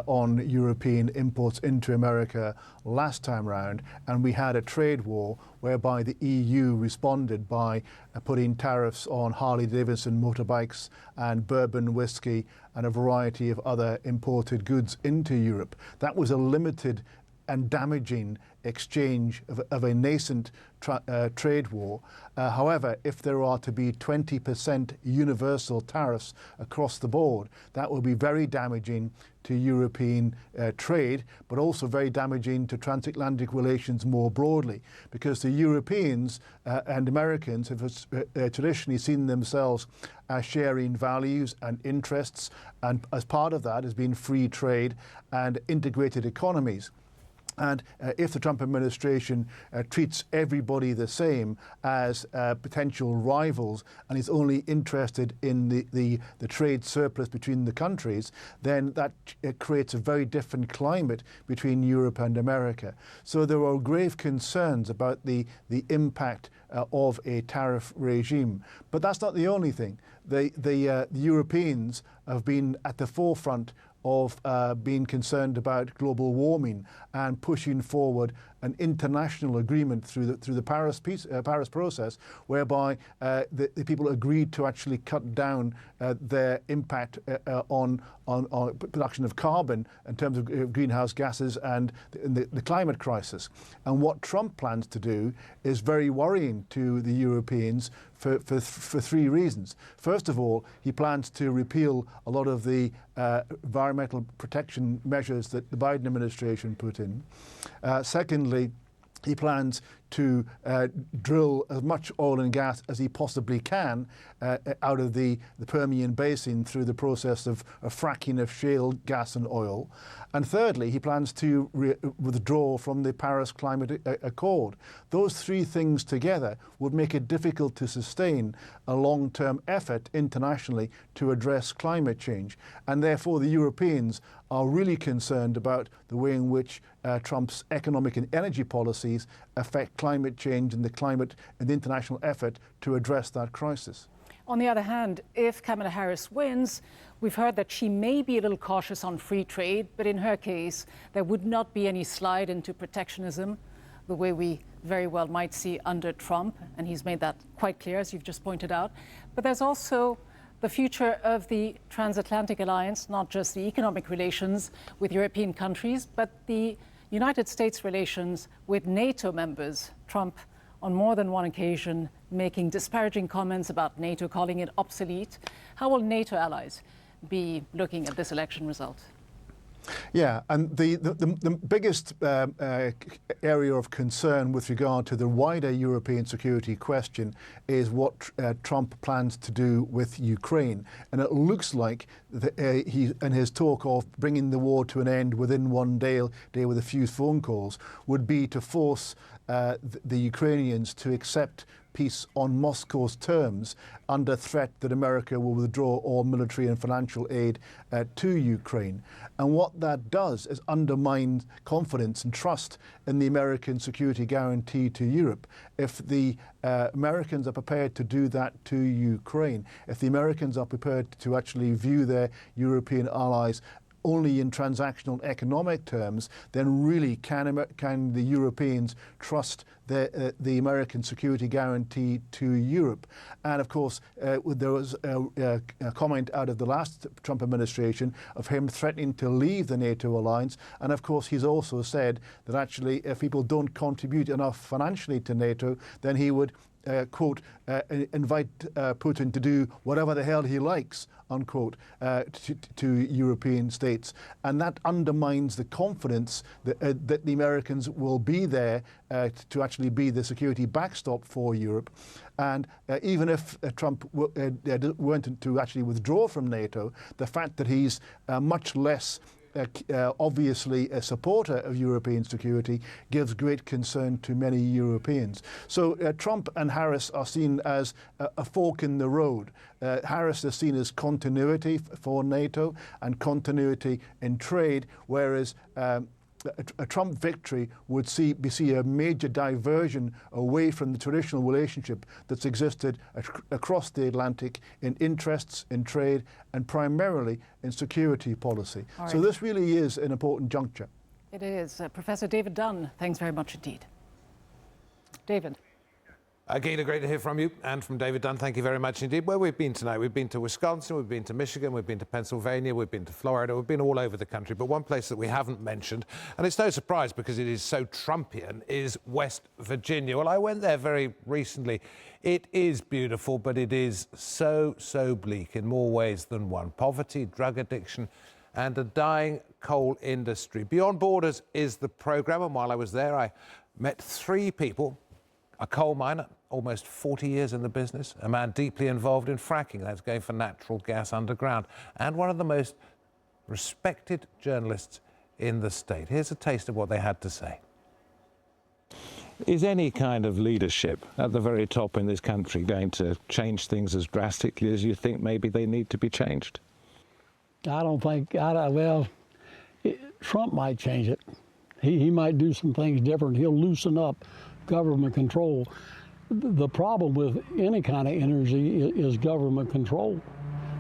on European imports into America last time round, and we had a trade war whereby the EU responded by putting tariffs on Harley-Davidson motorbikes and bourbon whiskey and a variety of other imported goods into Europe. That was a limited and damaging exchange of a nascent trade war. However, if there are to be 20% universal tariffs across the board, that will be very damaging to European trade, but also very damaging to transatlantic relations more broadly, because the Europeans and Americans have traditionally seen themselves as sharing values and interests, and as part of that has been free trade and integrated economies. And if the Trump administration treats everybody the same as potential rivals and is only interested in the trade surplus between the countries, then that creates a very different climate between Europe and America. So there are grave concerns about the impact of a tariff regime. But that's not the only thing. The Europeans have been at the forefront of being concerned about global warming and pushing forward an international agreement through the Paris process, whereby the people agreed to actually cut down their impact on production of carbon in terms of greenhouse gases and the climate crisis. And what Trump plans to do is very worrying to the Europeans for three reasons. First of all, he plans to repeal a lot of the environmental protection measures that the Biden administration put in. Secondly, he plans to drill as much oil and gas as he possibly can out of the Permian Basin through the process of fracking of shale gas and oil. And thirdly, he plans to withdraw from the Paris Climate Accord. Those three things together would make it difficult to sustain a long-term effort internationally to address climate change. And therefore, the Europeans are really concerned about the way in which Trump's economic and energy policies affect climate change and the international effort to address that crisis. On the other hand, if Kamala Harris wins, we've heard that she may be a little cautious on free trade, but in her case, there would not be any slide into protectionism, the way we very well might see under Trump, and he's made that quite clear, as you've just pointed out. But there's also the future of the transatlantic alliance, not just the economic relations with European countries, but the United States relations with NATO members. Trump, on more than one occasion, making disparaging comments about NATO, calling it obsolete. How will NATO allies be looking at this election result? Yeah, and the biggest area of concern with regard to the wider European security question is what Trump plans to do with Ukraine. And it looks like he, in his talk of bringing the war to an end within one day with a few phone calls, would be to force the Ukrainians to accept peace on Moscow's terms under threat that America will withdraw all military and financial aid to Ukraine. And what that does is undermine confidence and trust in the American security guarantee to Europe. If the Americans are prepared to do that to Ukraine, if the Americans are prepared to actually view their European allies only in transactional economic terms, then really can the Europeans trust the American security guarantee to Europe. And of course, there was a comment out of the last Trump administration of him threatening to leave the NATO alliance. And of course, he's also said that actually if people don't contribute enough financially to NATO, then he would quote, invite Putin to do whatever the hell he likes, unquote, to European states. And that undermines the confidence that the Americans will be there to actually be the security backstop for Europe. And even if Trump weren't to actually withdraw from NATO, the fact that he's much less obviously a supporter of European security gives great concern to many Europeans. So Trump and Harris are seen as a fork in the road. Harris is seen as continuity for NATO and continuity in trade, whereas a Trump victory would see a major diversion away from the traditional relationship that's existed across the Atlantic in interests, in trade, and primarily in security policy. Right. So this really is an important juncture. It is. Professor David Dunn, thanks very much indeed. David. Gina, great to hear from you, and from David Dunn, thank you very much indeed. Where we've been tonight, we've been to Wisconsin, we've been to Michigan, we've been to Pennsylvania, we've been to Florida, we've been all over the country, but one place that we haven't mentioned, and it's no surprise because it is so Trumpian, is West Virginia. Well, I went there very recently. It is beautiful, but it is so bleak in more ways than one. Poverty, drug addiction, and a dying coal industry. Beyond Borders is the programme, and while I was there, I met 3 people. A coal miner, almost 40 years in the business, a man deeply involved in fracking, that's going for natural gas underground, and one of the most respected journalists in the state. Here's a taste of what they had to say. Is any kind of leadership at the very top in this country going to change things as drastically as you think maybe they need to be changed? I don't think, Trump might change it. He might do some things different. He'll loosen up government control. The problem with any kind of energy is government control.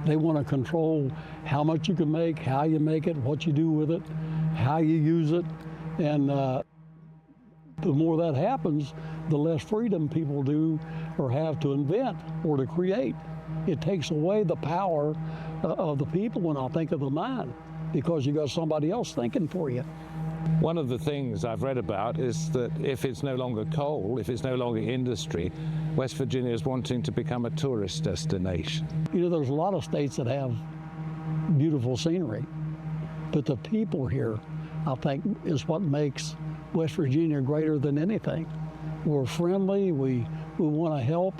They want to control how much you can make, how you make it, what you do with it, how you use it. And the more that happens, the less freedom people do or have to invent or to create. It takes away the power of the people when I think of the mind, because you got somebody else thinking for you. One of the things I've read about is that if it's no longer coal, if it's no longer industry, West Virginia is wanting to become a tourist destination. You know, there's a lot of states that have beautiful scenery, but the people here, I think, is what makes West Virginia greater than anything. We're friendly, we want to help.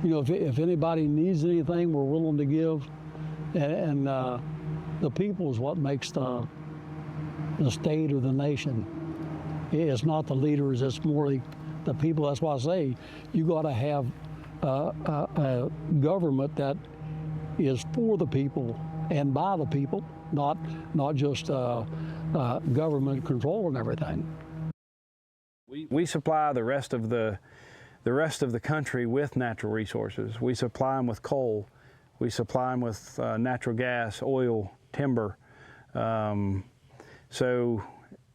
You know, if anybody needs anything, we're willing to give. And the people is what makes the state or the nation. It's not the leaders, it's more the people. That's why I say you got to have a government that is for the people and by the people, not just government control and everything. We supply the rest of the country with natural resources. We supply them with coal. We supply them with natural gas, oil, timber. So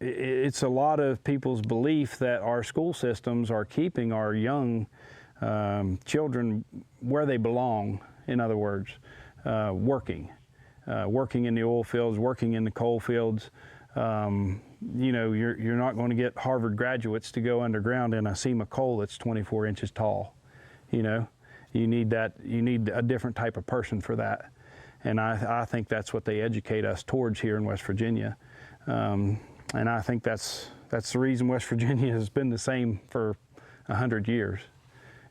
it's a lot of people's belief that our school systems are keeping our young children where they belong, in other words, working in the oil fields, working in the coal fields. You know, you're not going to get Harvard graduates to go underground in a seam of coal that's 24 inches tall. You know, you need a different type of person for that. And I think that's what they educate us towards here in West Virginia. And I think that's the reason West Virginia has been the same for 100 years.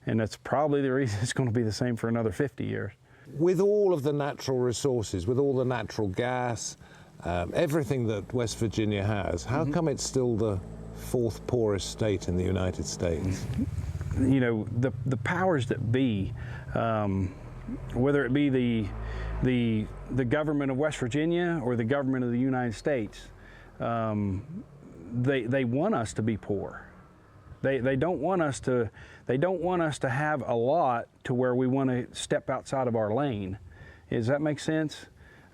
And that's probably the reason it's going to be the same for another 50 years. With all of the natural resources, with all the natural gas, everything that West Virginia has, how come it's still the 4th poorest state in the United States? You know, the powers that be, whether it be the government of West Virginia or the government of the United States, they want us to be poor. They don't want us to have a lot to where we want to step outside of our lane. Does that make sense?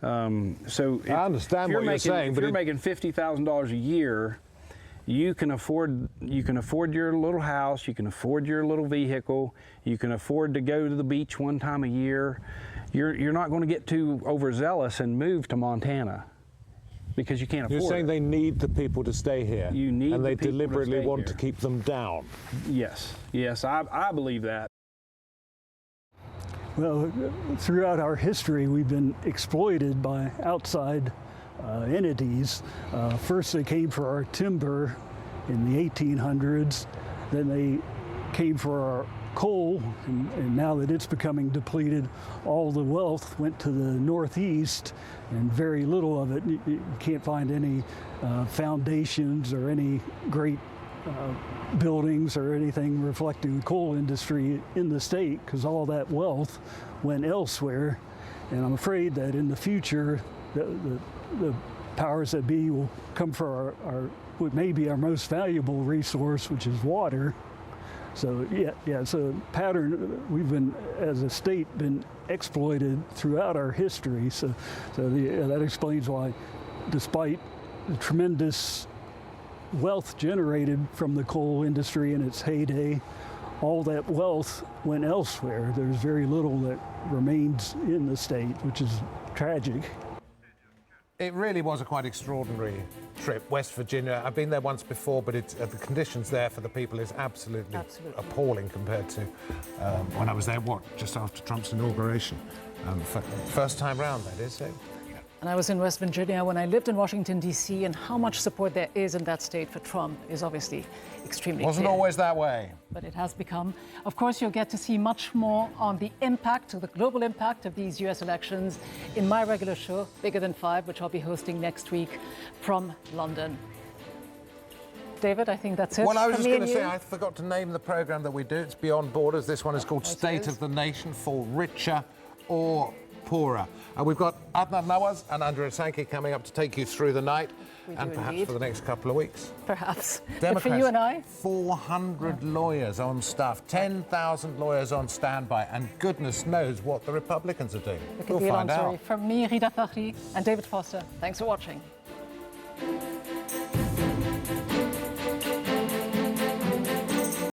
So I understand what you're saying, if you're making $50,000 a year you can afford your little house, you can afford your little vehicle, you can afford to go to the beach one time a year. You're not going to get too overzealous and move to Montana because you can't afford it. You're saying they need the people to stay here. You need and the they people to deliberately stay want here. to keep them down. Yes, yes, I believe that. Well, throughout our history, we've been exploited by outside entities. First, they came for our timber in the 1800s. Then they came for our coal, and now that it's becoming depleted, all the wealth went to the northeast, and very little of it. You can't find any foundations or any great buildings or anything reflecting the coal industry in the state, because all that wealth went elsewhere. And I'm afraid that in the future, the powers that be will come for what may be our most valuable resource, which is water. So yeah, it's a pattern. We've been, as a state, been exploited throughout our history. So that explains why, despite the tremendous wealth generated from the coal industry in its heyday, all that wealth went elsewhere. There's very little that remains in the state, which is tragic. It really was a quite extraordinary trip, West Virginia. I've been there once before, but the conditions there for the people is absolutely appalling compared to when I was there, just after Trump's inauguration. First time round, that is. And I was in West Virginia when I lived in Washington, D.C., and how much support there is in that state for Trump is obviously extremely Wasn't clear. always that way. But it has become. Of course, you'll get to see much more on the impact, the global impact of these U.S. elections in my regular show, Bigger Than Five, which I'll be hosting next week from London. David, I think that's it. Well, I was just going to say, you. I forgot to name the programme that we do. It's Beyond Borders. This one is called State of the Nation, for richer or poorer. We've got Adnan Nawaz and Andrea Sankey coming up to take you through the night, and perhaps indeed. for the next couple of weeks. Perhaps. Democrats, but for you and I? 400 lawyers on staff, 10,000 lawyers on standby, and goodness knows what the Republicans are doing. Look at the We'll find long story. out. From me, Rita Fahri, and David Foster. Thanks for watching.